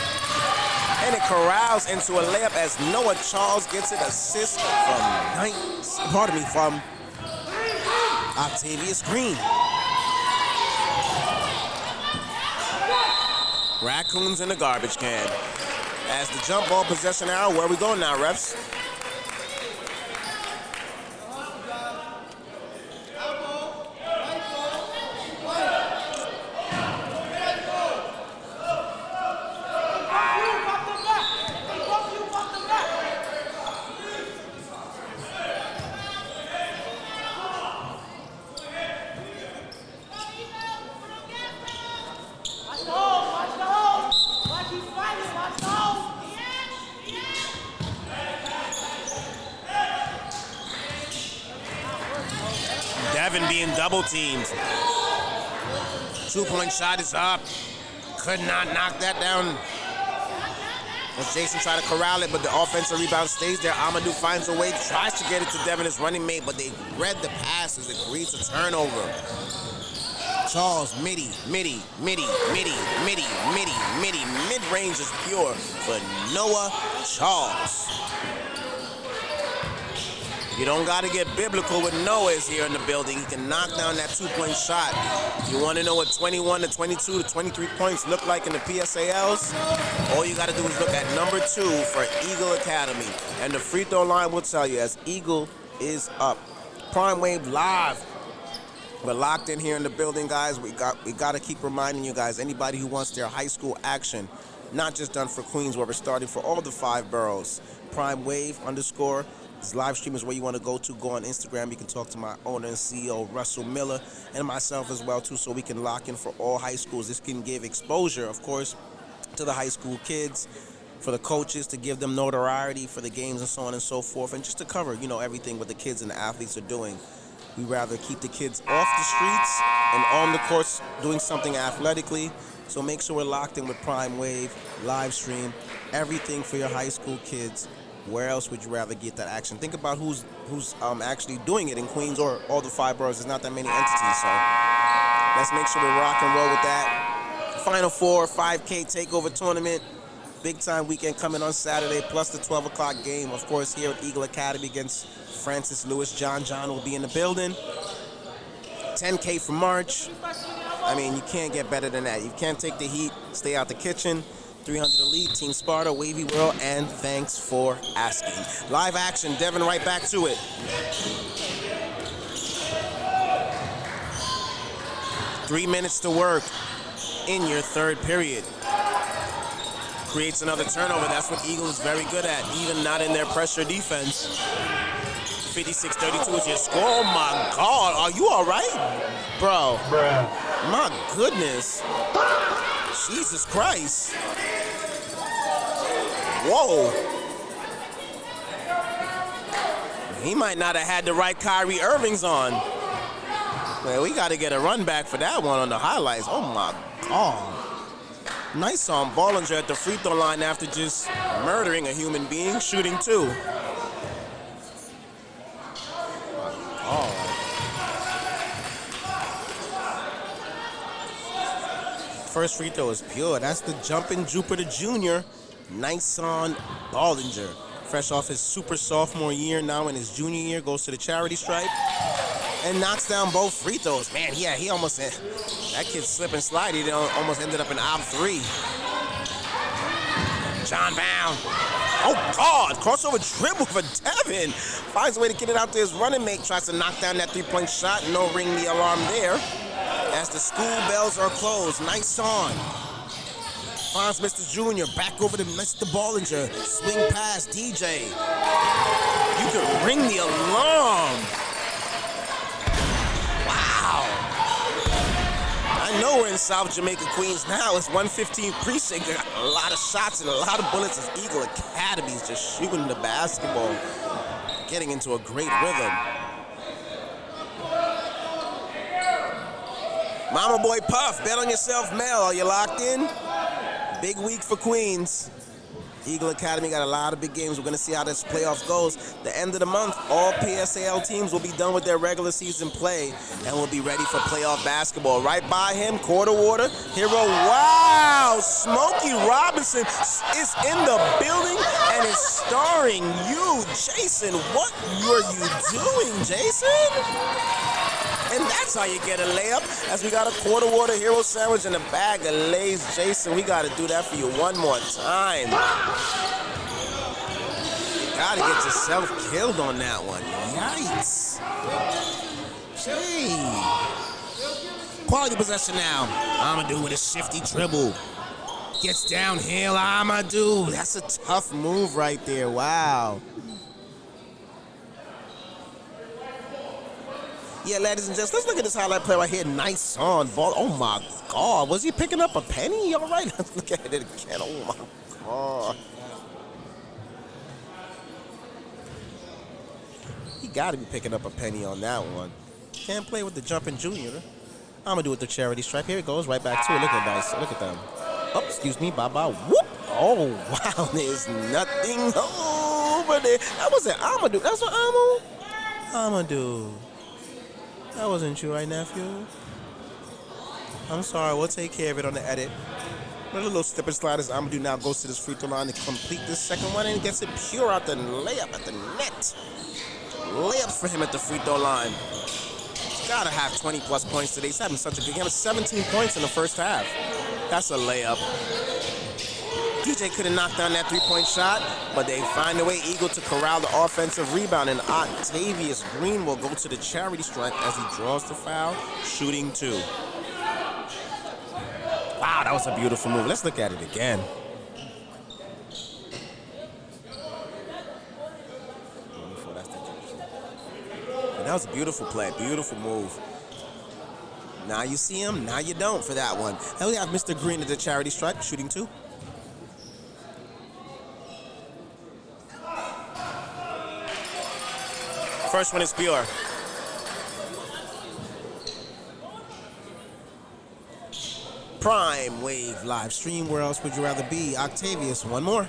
And it corrals into a layup as Noah Charles gets it, assist from Octavius Green. Raccoons in the garbage can. As the jump ball possession arrow, where we go now, refs? Devin being double teamed. 2-point shot is up. Could not knock that down. As Jason tried to corral it, but the offensive rebound stays there. Amadou finds a way, tries to get it to Devin, his running mate, but they read the pass as it creates a turnover. Charles, mid-range is pure for Noah Charles. You don't got to get biblical with Noah is here in the building. He can knock down that 2-point shot. If you want to know what 21 to 22 to 23 points look like in the PSALs, all you got to do is look at number 2 for Eagle Academy. And the free throw line will tell you as Eagle is up. Prime Wave live. We're locked in here in the building, guys. We got to keep reminding you guys, anybody who wants their high school action, not just done for Queens, where we're starting for all the 5 boroughs. Prime Wave _ This live stream is where you want to go to. Go on Instagram. You can talk to my owner and CEO, Russell Miller, and myself as well, too, so we can lock in for all high schools. This can give exposure, of course, to the high school kids, for the coaches to give them notoriety for the games and so on and so forth, and just to cover, everything what the kids and the athletes are doing. We rather keep the kids off the streets and on the courts doing something athletically. So make sure we're locked in with Prime Wave, live stream, everything for your high school kids. Where else would you rather get that action? Think about who's actually doing it in Queens or all the 5 boroughs. There's not that many entities, so let's make sure we rock and roll with that. Final 4, 5K TakeOva tournament. Big time weekend coming on Saturday, plus the 12 o'clock game, of course, here at Eagle Academy against Francis Lewis. John will be in the building. 10K for March. I mean, you can't get better than that. You can't take the heat, stay out the kitchen. 300 Elite, Team Sparta, Wavy World, and thanks for asking. Live action, Devin right back to it. Three minutes to work in your third period. Creates another turnover. That's what Eagle is very good at, even not in their pressure defense. 56-32 is your score. Oh my God, are you all right? Bro, my goodness. Jesus Christ. Whoa. He might not have had the right Kyrie Irving's on. Man, we got to get a run back for that one on the highlights. Oh my God. Nice on Bollinger at the free throw line after just murdering a human being, shooting 2. First free throw is pure. That's the jumping Jupiter Jr. Nice on Bollinger. Fresh off his super sophomore year, now in his junior year, goes to the charity stripe and knocks down both free throws. Man, yeah, he almost, that kid slip and slide. He almost ended up in op 3. John Bound. Oh God, crossover dribble for Devin. Finds a way to get it out to his running mate. Tries to knock down that 3-point shot. No ring the alarm there. As the school bells are closed. Nice on. Finds Mr. Jr. Back over to Mr. Bollinger. Swing past DJ. You can ring the alarm. Wow. I know we're in South Jamaica, Queens now. It's 115 precinct. They got a lot of shots and a lot of bullets as Eagle Academy's just shooting the basketball. Getting into a great rhythm. Mama Boy Puff, bet on yourself, Mel. Are you locked in? Big week for Queens. Eagle Academy got a lot of big games. We're going to see how this playoffs goes. The end of the month, all PSAL teams will be done with their regular season play and will be ready for playoff basketball. Right by him, Quarter Water, Hero. Wow! Smokey Robinson is in the building and is starring you, Jason. What were you doing, Jason? And that's how you get a layup, as we got a Quarter Water Hero sandwich and a bag of Lay's. Jason, we got to do that for you one more time. You got to get yourself killed on that one. Yikes. Gee. Quality possession now. Amadou with a shifty dribble. Gets downhill, Amadou. That's a tough move right there. Wow. Yeah, ladies and gents, let's look at this highlight play right here. Nice on ball. Oh my God, was he picking up a penny? All right, let's look at it again. Oh my God. He got to be picking up a penny on that one. Can't play with the jumping junior. I'm gonna do it with the charity stripe. Here it goes, right back to it. Look at Dice. Look at them. Oh, excuse me, bye-bye. Whoop! Oh, wow, there's nothing over there. That wasn't Amadou. That's what Amadou. That wasn't you, right, nephew? I'm sorry, we'll take care of it on the edit. But a little slip and slide as Amadou now goes to this free throw line to complete this second one and gets it pure out the layup at the net. Layups for him at the free throw line. He's gotta have 20 plus points today. He's having such a good game. 17 points in the first half. That's a layup. DJ couldn't knock down that three-point shot, but they find a way, Eagle, to corral the offensive rebound, and Octavius Green will go to the charity stripe as he draws the foul, shooting 2. Wow, that was a beautiful move. Let's look at it again. That was a beautiful play, beautiful move. Now you see him, now you don't for that one. And we have Mr. Green at the charity stripe, shooting 2. First one is pure. Prime Wave live stream. Where else would you rather be? Octavius, one more.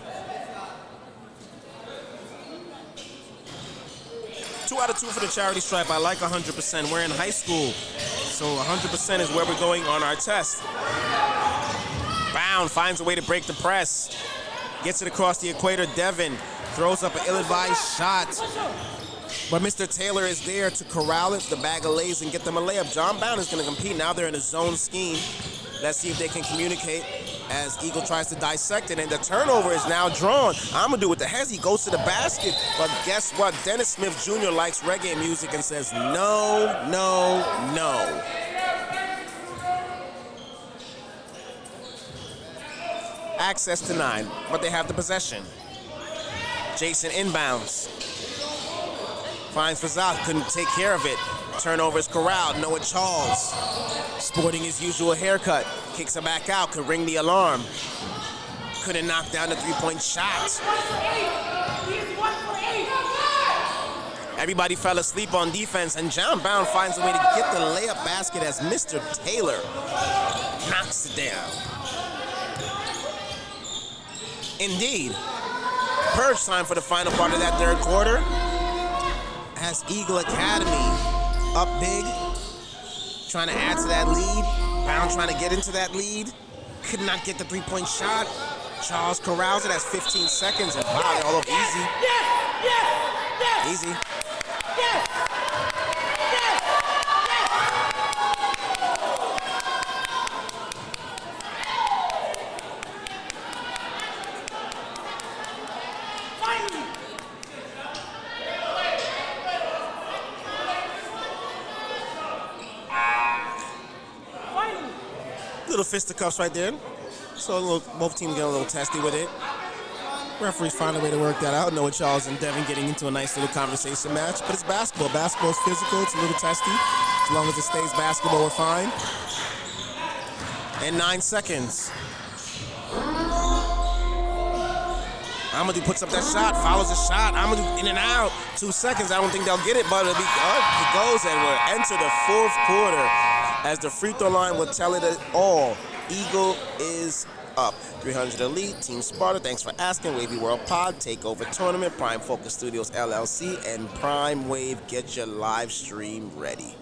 2 out of 2 for the charity stripe. I like 100%. We're in high school, so 100% is where we're going on our test. Bowne finds a way to break the press. Gets it across the equator. Devin throws up an ill-advised shot. But Mr. Taylor is there to corral it, the bag of lays, and get them a layup. John Bowne is going to compete. Now they're in a zone scheme. Let's see if they can communicate as Eagle tries to dissect it, and the turnover is now drawn. Amadou with the heads, he goes to the basket, but guess what? Dennis Smith Jr. likes reggae music and says, no, no, no. Access to 9, but they have the possession. Jason inbounds. Finds Fazal, couldn't take care of it. Turnover is corralled. Noah Charles, sporting his usual haircut, kicks it back out, could ring the alarm. Couldn't knock down the three-point shot. Everybody fell asleep on defense, and John Bowne finds a way to get the layup basket as Mr. Taylor knocks it down. Indeed, purge time for the final part of that third quarter. As Eagle Academy up big, trying to add to that lead. Bowne trying to get into that lead. Could not get the three-point shot. Charles corrals it. That's 15 seconds, and wow, they're all up easy. Easy. Little fisticuffs right there. So both teams get a little testy with it. Referees find a way to work that out. Noah Charles and Devin getting into a nice little conversation match. But it's basketball. Basketball's physical. It's a little testy. As long as it stays basketball, we're fine. And 9 seconds. Amadou puts up that shot, follows the shot. Amadou in and out. 2 seconds. I don't think they'll get it, but it'll be good. It goes, and we'll enter the fourth quarter as the free throw line will tell it all. Eagle is up. 300 Elite, Team Sparta, thanks for asking. Wavy World Pod, TakeOva Tournament, Prime Focus Studios LLC, and Prime Wave. Get your live stream ready.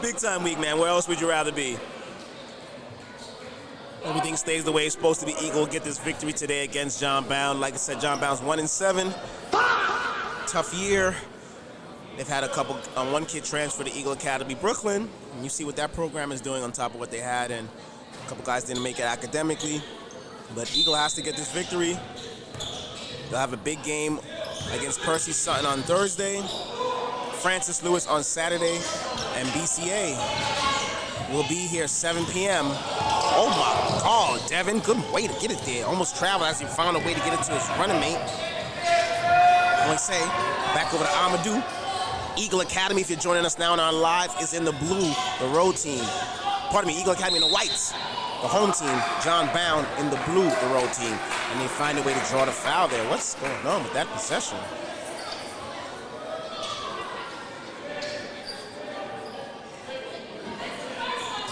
Big time week, man. Where else would you rather be? Everything stays the way it's supposed to be. Eagle get this victory today against John Bowne. Like I said, John Bowne's 1-7. Tough year. They've had a couple, one kid transfer to Eagle Academy Brooklyn. And you see what that program is doing on top of what they had. And a couple guys didn't make it academically. But Eagle has to get this victory. They'll have a big game against Percy Sutton on Thursday, Francis Lewis on Saturday, and BCA will be here 7 p.m. Oh my God, Devin, good way to get it there. Almost traveled as he found a way to get it to his running mate. I want to say, back over to Amadou. Eagle Academy, if you're joining us now on our live, is in the blue, the road team. Pardon me, Eagle Academy in the whites, the home team. John Bowne in the blue, the road team. And they find a way to draw the foul there. What's going on with that possession?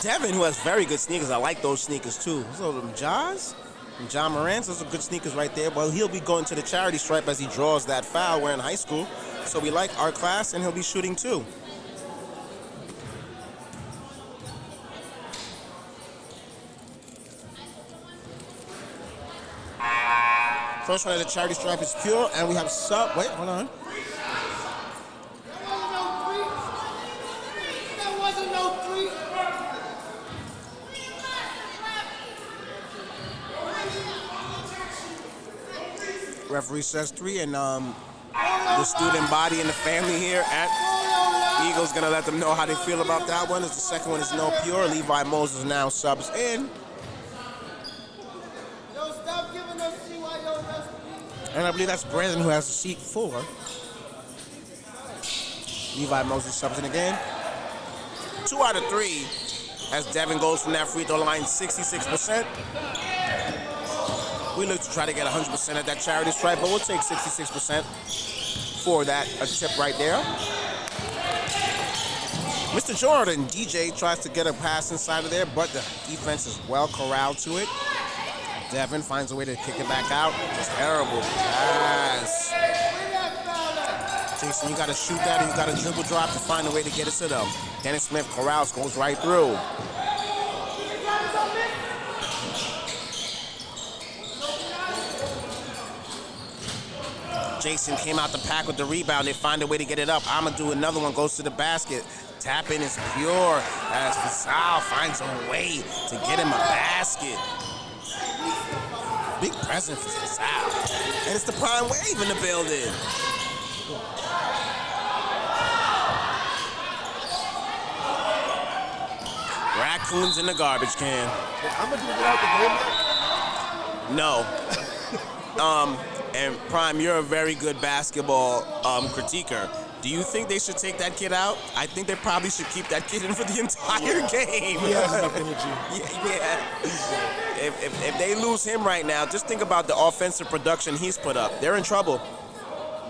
Devin, who has very good sneakers. I like those sneakers too. So them Jaws and John Morant's, those are good sneakers right there. Well, he'll be going to the charity stripe as he draws that foul. We're in high school, so we like our class, and he'll be shooting too. First one at the charity stripe is pure, and we have sub. Wait, hold on. That wasn't no three. Referee says 3, and the student body and the family here at Eagle's gonna let them know how they feel about that one. As the second one is no pure. Levi Moses now subs in. Yo, stop giving us CYO recipes. And I believe that's Brandon who has the seat 4. Levi Moses subs in again. 2 out of 3 as Devin goes from that free throw line, 66%. We look to try to get 100% at that charity stripe, but we'll take 66% for that, a tip right there. Mr. Jordan, DJ, tries to get a pass inside of there, but the defense is well corralled to it. Devin finds a way to kick it back out. Terrible pass. Jason, you got to shoot that, and you got to dribble drop to find a way to get it to them. Dennis Smith corrals, goes right through. Jason came out the pack with the rebound. They find a way to get it up. Amadou, another one, goes to the basket. Tap in is pure as Fasal finds a way to get him a basket. Big present for Fasal. And it's the Prime Wave in the building. Raccoons in the garbage can. Amadou get out the game? No. And Prime, you're a very good basketball critiquer. Do you think they should take that kid out? I think they probably should keep that kid in for the entire game. He has enough energy. Yeah. If they lose him right now, just think about the offensive production he's put up. They're in trouble.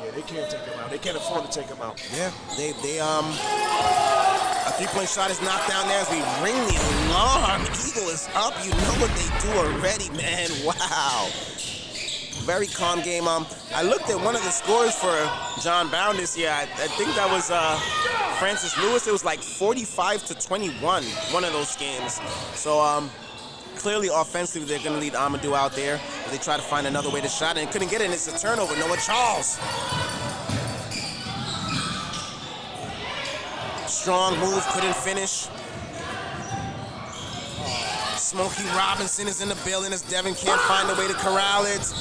Yeah, they can't take him out. They can't afford to take him out. Yeah, they a three-point shot is knocked down there as we ring the alarm. Eagle is up. You know what they do already, man. Wow. Very calm game. I looked at one of the scores for John Bowne this year. I think that was Francis Lewis. It was like 45-21, one of those games. So clearly offensively, they're going to lead Amadou out there as they try to find another way to shot, and couldn't get it, and it's a turnover. Noah Charles. Strong move, couldn't finish. Smokey Robinson is in the building as Devin can't find a way to corral it.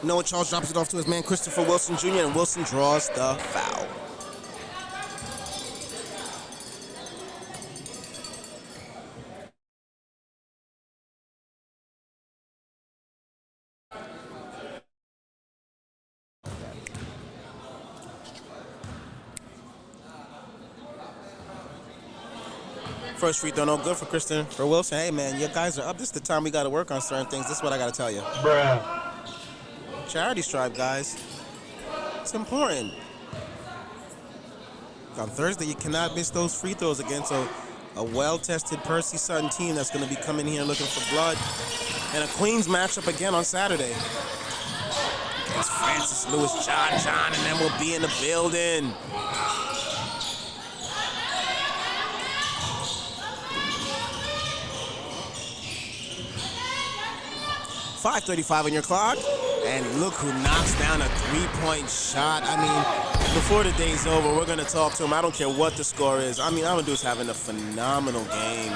Noah Charles drops it off to his man Christopher Wilson Jr., and Wilson draws the foul. First free throw, no good for Christopher Wilson. Hey, man, your guys are up. This is the time we got to work on certain things. This is what I got to tell you. Bruh. Charity stripe, guys. It's important. On Thursday, you cannot miss those free throws against a well-tested Percy Sutton team that's going to be coming here looking for blood. And a Queens matchup again on Saturday. Against Francis Lewis, John, and then we'll be in the building. 5:35 on your clock. And look who knocks down a three-point shot. I mean, before the day's over, we're going to talk to him. I don't care what the score is. I mean, Amadu's having a phenomenal game.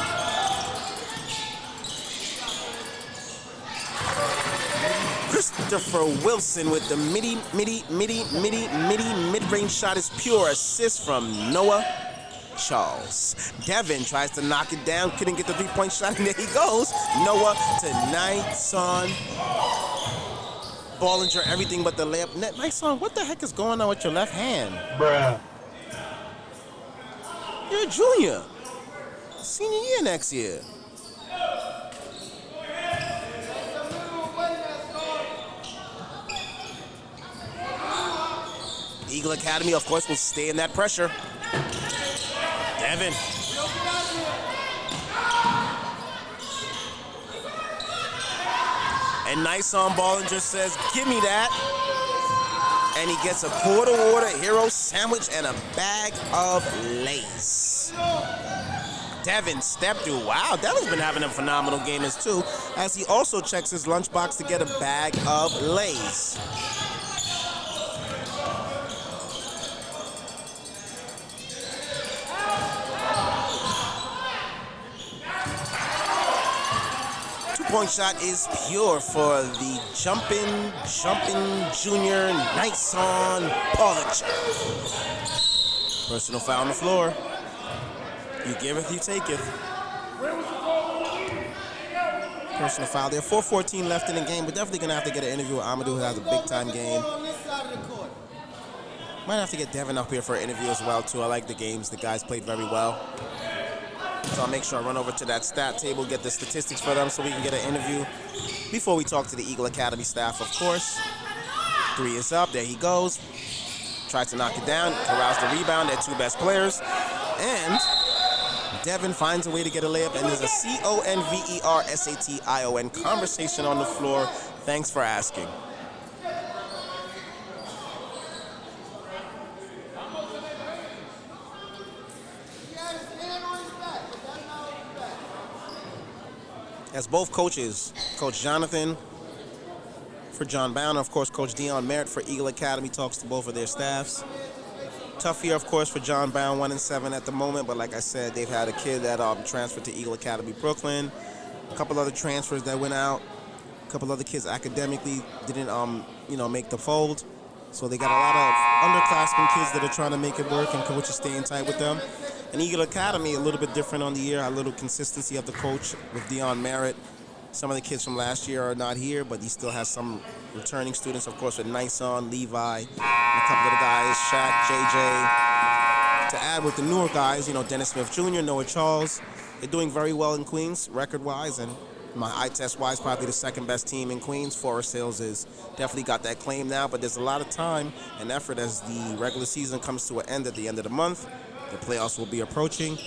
Christopher Wilson with the mid-range shot is pure. Assist from Noah Charles. Devin tries to knock it down. Couldn't get the three-point shot, and there he goes. Noah to Nyson. Bollinger, everything but the layup. Nyson, what the heck is going on with your left hand? Bruh. You're a junior. Senior year next year. Eagle Academy, of course, will stay in that pressure. Devin. And Nyson Bollinger says, give me that. And he gets a quarter water hero sandwich and a bag of Lay's. Devin stepped through. Wow, Devin's been having a phenomenal game too, as he also checks his lunchbox to get a bag of Lay's. Two-point shot is pure for the jumping junior Nyson Bollinger. Personal foul on the floor. You giveth, you taketh. Personal foul there. 4:14 left in the game. We're definitely going to have to get an interview with Amadou, who has a big-time game. Might have to get Devin up here for an interview as well, too. I like the games. The guys played very well. So I'll make sure I run over to that stat table, get the statistics for them so we can get an interview before we talk to the Eagle Academy staff, of course. Three is up. There he goes. Tries to knock it down. Corrals the rebound. They're two best players. And Devin finds a way to get a layup, and there's a CONVERSATION conversation on the floor. Thanks for asking. As both coaches, Coach Jonathan for John Bowne, of course, Coach Dion Merritt for Eagle Academy, talks to both of their staffs. Tough year, of course, for John Bowne, 1-7 at the moment, but like I said, they've had a kid that transferred to Eagle Academy Brooklyn, a couple other transfers that went out, a couple other kids academically didn't, make the fold. So they got a lot of underclassmen kids that are trying to make it work, and coach is staying tight with them. And Eagle Academy, a little bit different on the year, a little consistency of the coach with Dion Merritt. Some of the kids from last year are not here, but he still has some returning students, of course, with Nyson, Levi, and a couple of the guys, Shaq, JJ. To add with the newer guys, Dennis Smith Jr., Noah Charles. They're doing very well in Queens, record-wise, and my eye test-wise, probably the second best team in Queens. Forest Hills is definitely got that claim now, but there's a lot of time and effort as the regular season comes to an end at the end of the month. The playoffs will be approaching,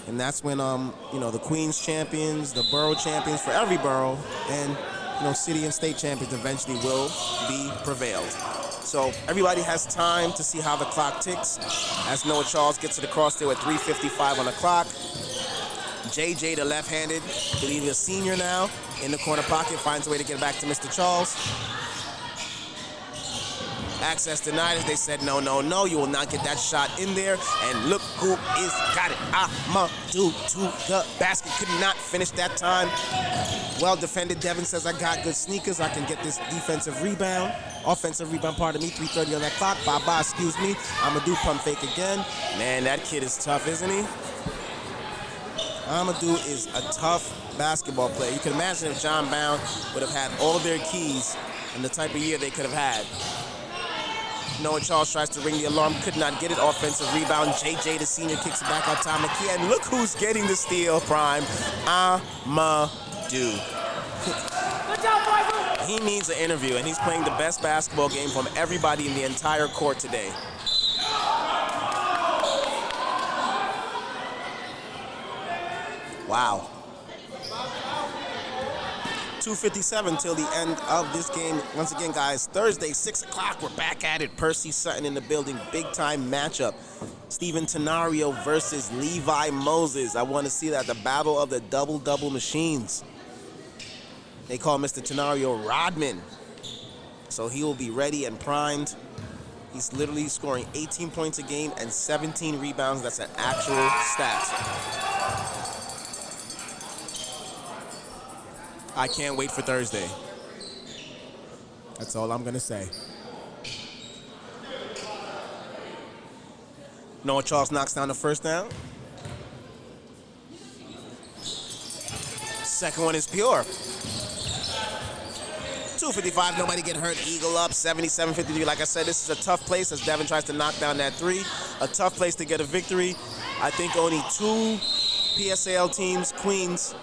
and that's when the Queens champions, the borough champions for every borough, and city and state champions eventually will be prevailed. So everybody has time to see how the clock ticks as Noah Charles gets it across there with 3:55 on the clock. JJ, the left-handed, believe he's a senior now, in the corner pocket, finds a way to get back to Mr. Charles. Access denied as they said, no, you will not get that shot in there. And look who is got it. Amadou to the basket. Could not finish that time. Well defended. Devin says, I got good sneakers. I can get this offensive rebound, pardon me. 3:30 on that clock. Bye-bye, excuse me. Amadou pump fake again. Man, that kid is tough, isn't he? Amadou is a tough basketball player. You can imagine if John Bowne would have had all their keys and the type of year they could have had. Noah Charles tries to ring the alarm, could not get it. Offensive rebound. JJ, the senior, kicks it back out to Amadou. And look who's getting the steal, Prime. Amadou. He needs an interview, and he's playing the best basketball game from everybody in the entire court today. Wow. 2:57 till the end of this game. Once again, guys, Thursday, 6 o'clock, we're back at it. Percy Sutton in the building. Big-time matchup. Steven Tenario versus Levi Moses. I want to see that, the battle of the double-double machines. They call Mr. Tenario Rodman. So he will be ready and primed. He's literally scoring 18 points a game and 17 rebounds. That's an actual stat. I can't wait for Thursday. That's all I'm gonna say. Noah Charles knocks down the first down. Second one is pure. 2:55, nobody get hurt. Eagle up, 77-53. Like I said, this is a tough place as Devin tries to knock down that three. A tough place to get a victory. I think only 2 PSAL teams, Queens,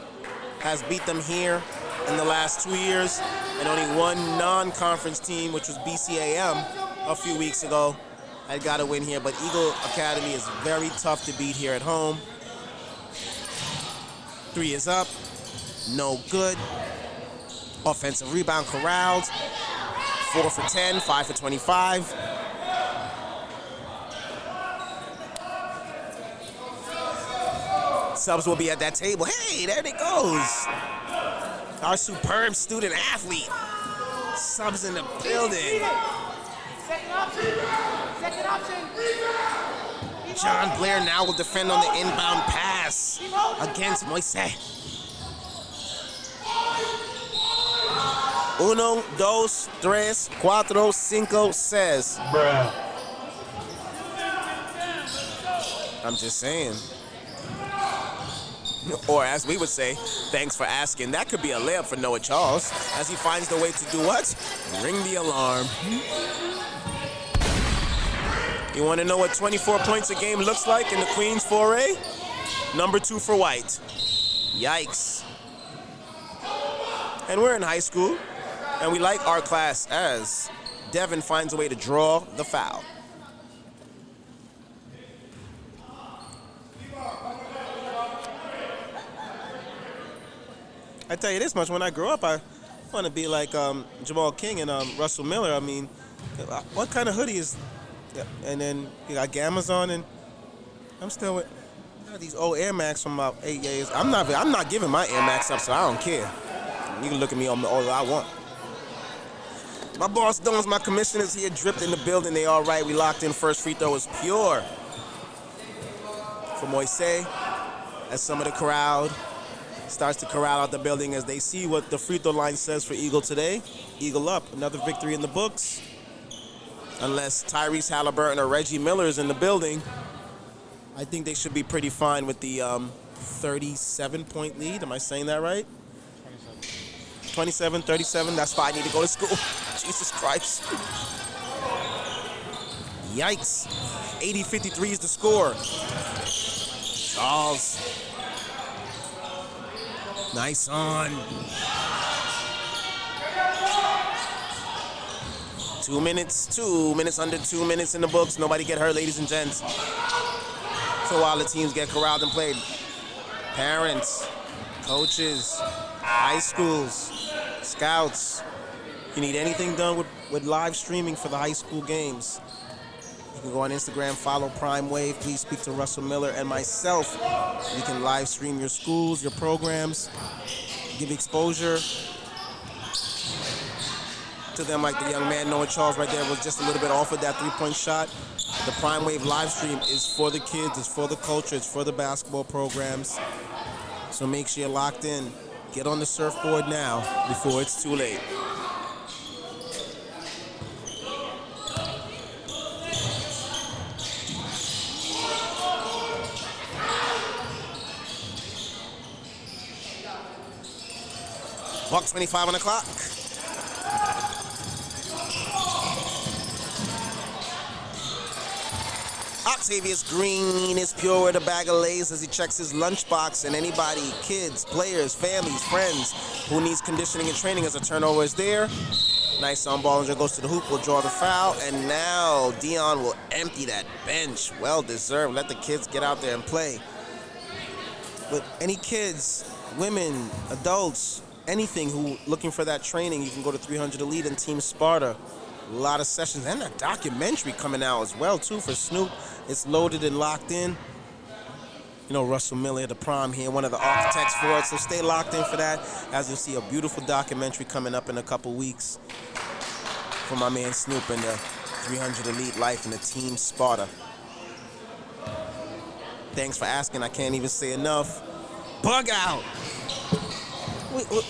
has beat them here in the last 2 years. And only 1 non-conference team, which was BCAM a few weeks ago, had got a win here. But Eagle Academy is very tough to beat here at home. 3 is up. No good. Offensive rebound corralled. 4 for 10, 5 for 25. Subs will be at that table. Hey, there it goes. Our superb student athlete. Subs in the building. Second option. John Blair now will defend on the inbound pass against Moise. 1, 2, 3, 4, 5, 6. Bruh. I'm just saying. Or as we would say, thanks for asking. That could be a layup for Noah Charles as he finds the way to do what? Ring the alarm. You want to know what 24 points a game looks like in the Queens foray? Number 2 for White. Yikes. And we're in high school, and we like our class as Devin finds a way to draw the foul. I tell you this much, when I grow up, I want to be like Jamal King and Russell Miller. I mean, what kind of hoodie is, and then you got Gammas on, and I'm still with these old Air Max from about 8 years. I'm not giving my Air Max up, so I don't care. You can look at me all I want. My boss Dones, my commissioners here, dripped in the building. They all right. We locked in. First free throw is pure for Moise as some of the crowd starts to corral out the building as they see what the free throw line says for Eagle today. Eagle up. Another victory in the books. Unless Tyrese Halliburton or Reggie Miller is in the building, I think they should be pretty fine with the 37-point lead. Am I saying that right? 27, 37. That's why I need to go to school. Jesus Christ. Yikes. 80-53 is the score. Charles. Nice on. 2 minutes, under 2 minutes in the books. Nobody get hurt, ladies and gents. So while the teams get corralled and played, parents, coaches, high schools, scouts, if you need anything done with live streaming for the high school games, you can go on Instagram, follow Prime Wave. Please speak to Russell Miller and myself. You can live stream your schools, your programs, give exposure to them like the young man Noah Charles right there was just a little bit off of that three-point shot. The Prime Wave live stream is for the kids, it's for the culture, it's for the basketball programs. So make sure you're locked in. Get on the surfboard now before it's too late. Buck 25 on the clock. Octavius Green is pure with a bag of Lay's as he checks his lunchbox, and anybody, kids, players, families, friends who needs conditioning and training as a turnover is there. Nice on Bollinger goes to the hoop, will draw the foul, and now Dion will empty that bench. Well deserved. Let the kids get out there and play. But any kids, women, adults, anything who looking for that training, you can go to 300 Elite and Team Sparta. A lot of sessions and a documentary coming out as well too for Snoop. It's loaded and locked in. You know, Russell Miller, the prime here, one of the architects for it. So stay locked in for that. As you'll see, a beautiful documentary coming up in a couple weeks for my man Snoop and the 300 Elite Life and the Team Sparta. Thanks for asking. I can't even say enough. Bug Out.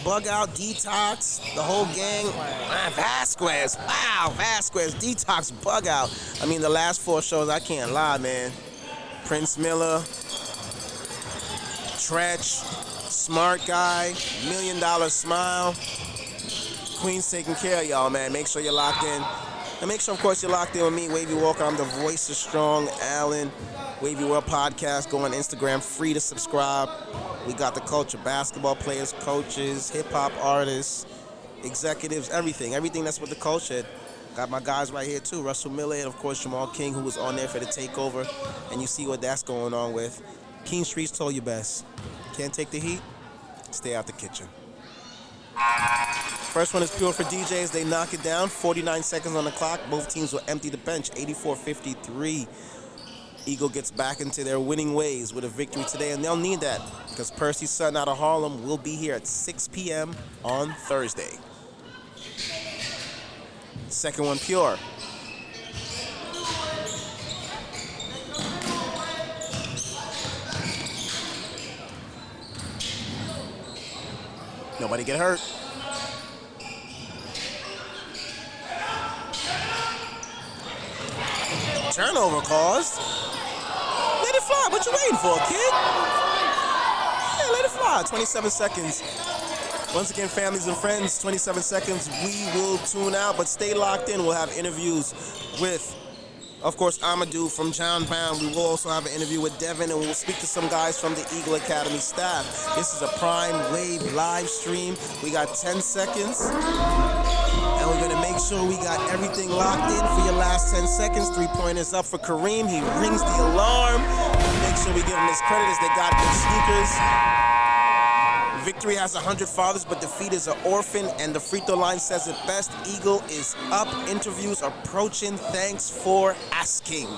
Bug Out, Detox, the whole gang. Vasquez. Wow, Vasquez, Detox, Bug Out. I mean, the last 4 shows, I can't lie, man. Prince Miller, Tretch, Smart Guy, $1 Million Smile. Queen's taking care of y'all, man. Make sure you're locked in. And make sure, of course, you're locked in with me, Wavy Walker. I'm the voice of Strong Allen. Wavy World Podcast. Go on Instagram, free to subscribe. We got the culture, basketball players, coaches, hip-hop artists, executives, everything. Everything that's with the culture. Got my guys right here, too. Russell Miller and, of course, Jamal King, who was on there for the takeover. And you see what that's going on with. King Streets told you best. Can't take the heat? Stay out the kitchen. First one is pure for DJs. They knock it down. 49 seconds on the clock. Both teams will empty the bench. 84-53. Eagle gets back into their winning ways with a victory today, and they'll need that because Percy Sutton out of Harlem will be here at 6 p.m. on Thursday. Second one, pure. Nobody get hurt. Turnover caused. Let it fly. What you waiting for, kid? Yeah, let it fly. 27 seconds. Once again, families and friends, 27 seconds. We will tune out, but stay locked in. We'll have interviews with, of course, Amadou from John Brown. We will also have an interview with Devin, and we'll speak to some guys from the Eagle Academy staff. This is a Prime Wave live stream. We got 10 seconds. And we're going to make sure we got everything locked in for your last 10 seconds. 3-pointers up for Kareem. He rings the alarm. Make sure we give him his credit as they got good sneakers. Victory has 100 fathers, but defeat is an orphan. And the free throw line says it best. Eagle is up. Interviews approaching. Thanks for asking.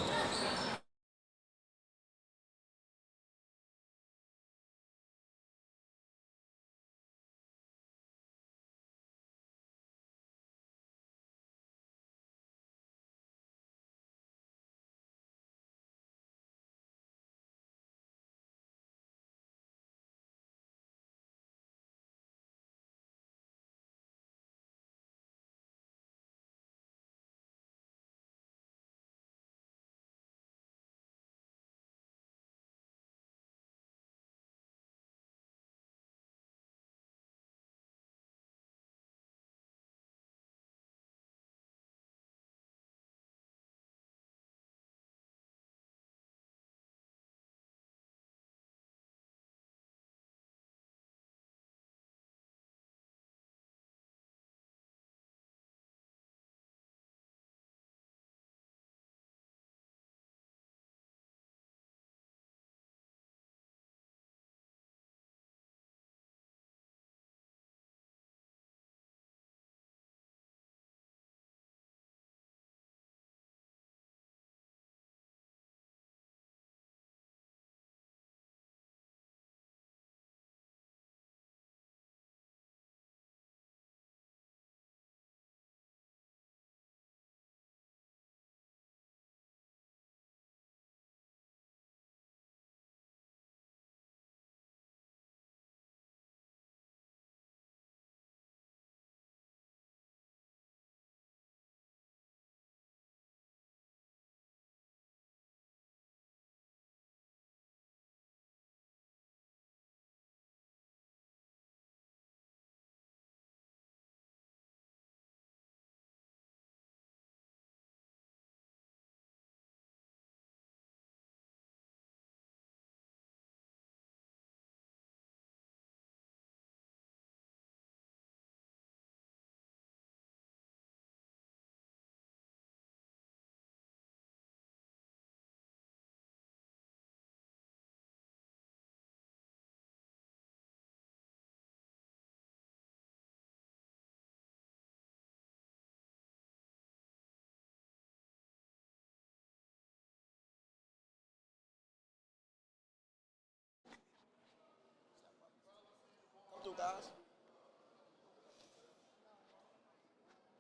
guys.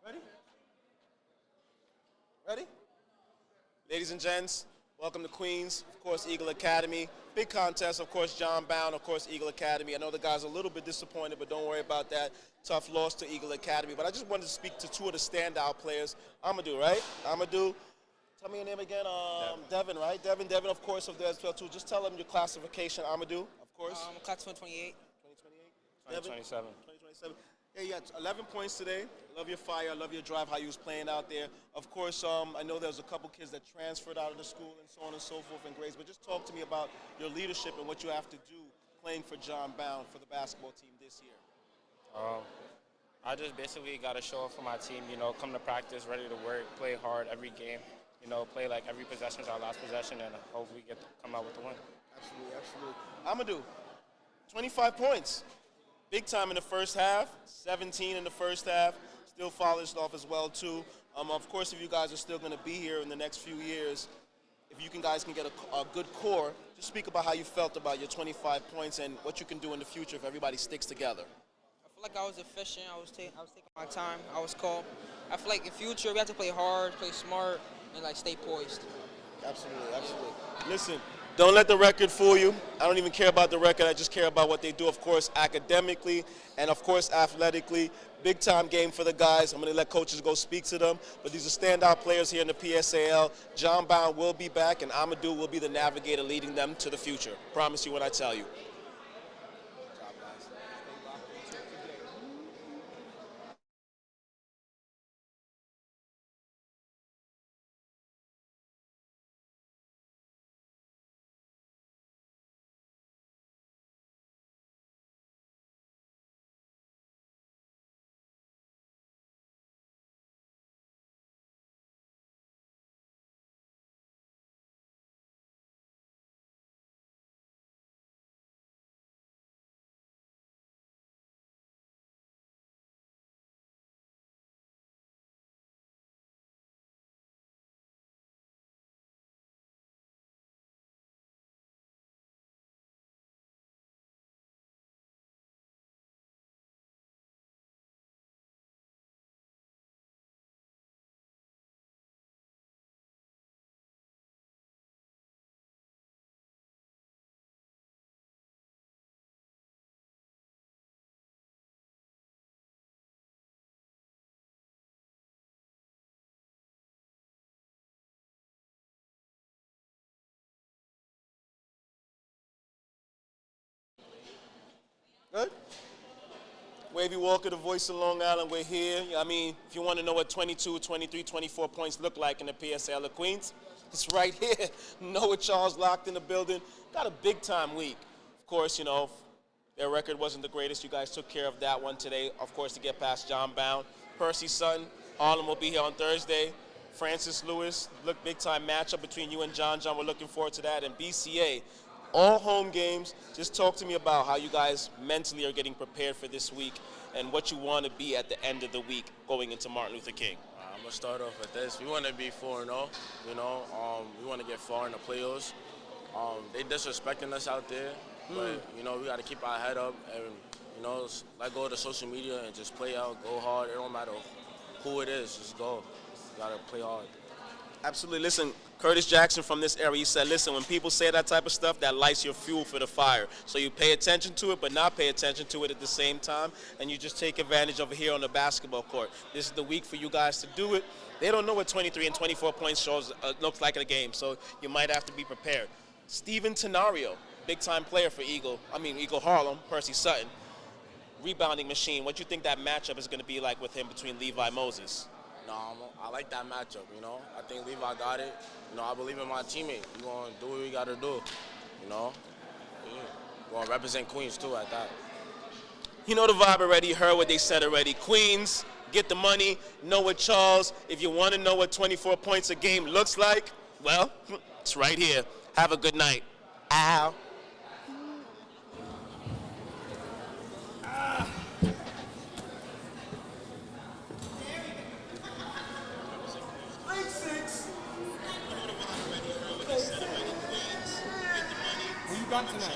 Ready? Ready? Ladies and gents, welcome to Queens, of course, Eagle Academy. Big contest, of course, John Bowne, of course, Eagle Academy. I know the guys are a little bit disappointed, but don't worry about that. Tough loss to Eagle Academy. But I just wanted to speak to two of the standout players. Amadou, right? Amadou, tell me your name again. Devin, right? Devin, of course, of the as well, too. Just tell them your classification, Amadou, of course. Class 2028. 2028? 2027. 2027. Yeah, you got 11 points today. Love your fire. Love your drive, how you was playing out there. Of course, I know there was a couple kids that transferred out of the school and so on and so forth and grades, but just talk to me about your leadership and what you have to do playing for John Bowne for the basketball team this year. I just basically got to show up for my team, you know, come to practice, ready to work, play hard every game, you know, play like every possession is our last possession, and hope we come out with the win. Absolutely. Amadou, 25 points. Big time in the first half, 17 in the first half, still polished off as well, too. Of course, if you guys are still going to be here in the next few years, if you guys can get a good core, just speak about how you felt about your 25 points and what you can do in the future if everybody sticks together. I feel like I was efficient. I was taking my time. I was calm. I feel like in future we have to play hard, play smart, and like stay poised. Absolutely. Listen, don't let the record fool you. I don't even care about the record. I just care about what they do, of course, academically and, of course, athletically. Big-time game for the guys. I'm going to let coaches go speak to them. But these are standout players here in the PSAL. John Bowne will be back, and Amadou will be the navigator leading them to the future. Promise you what I tell you. Good? Wavy Walker, the voice of Long Island, we're here. I mean, if you want to know what 22, 23, 24 points look like in the PSL of Queens, it's right here. Noah Charles locked in the building. Got a big-time week. Of course, you know, their record wasn't the greatest. You guys took care of that one today, of course, to get past John Bowne. Percy Sutton, Harlem will be here on Thursday. Francis Lewis, look, big-time matchup between you and John. We're looking forward to that. And BCA, all home games. Just talk to me about how you guys mentally are getting prepared for this week and what you want to be at the end of the week going into Martin Luther King. I'm going to start off with this. We want to be 4-0, you know. We want to get far in the playoffs. They disrespecting us out there, but, you know, we got to keep our head up and, you know, let go of the social media and just play out, go hard. It don't matter who it is, just go. You got to play hard. Absolutely. Listen, Curtis Jackson from this area, he said, listen, when people say that type of stuff, that lights your fuel for the fire. So you pay attention to it, but not pay attention to it at the same time, and you just take advantage of it here on the basketball court. This is the week for you guys to do it. They don't know what 23 and 24 points shows looks like in a game, so you might have to be prepared. Steven Tenario, big-time player for Eagle Harlem, Percy Sutton, rebounding machine. What do you think that matchup is going to be like with him between Levi Moses? No, I like that matchup, you know. I think Levi got it. You know, I believe in my teammate. We're going to do what we got to do, you know. Yeah. We're going to represent Queens, too, at that. You know the vibe already. You heard what they said already. Queens, get the money. Noah Charles. If you want to know what 24 points a game looks like, well, it's right here. Have a good night. Ow. What you got tonight?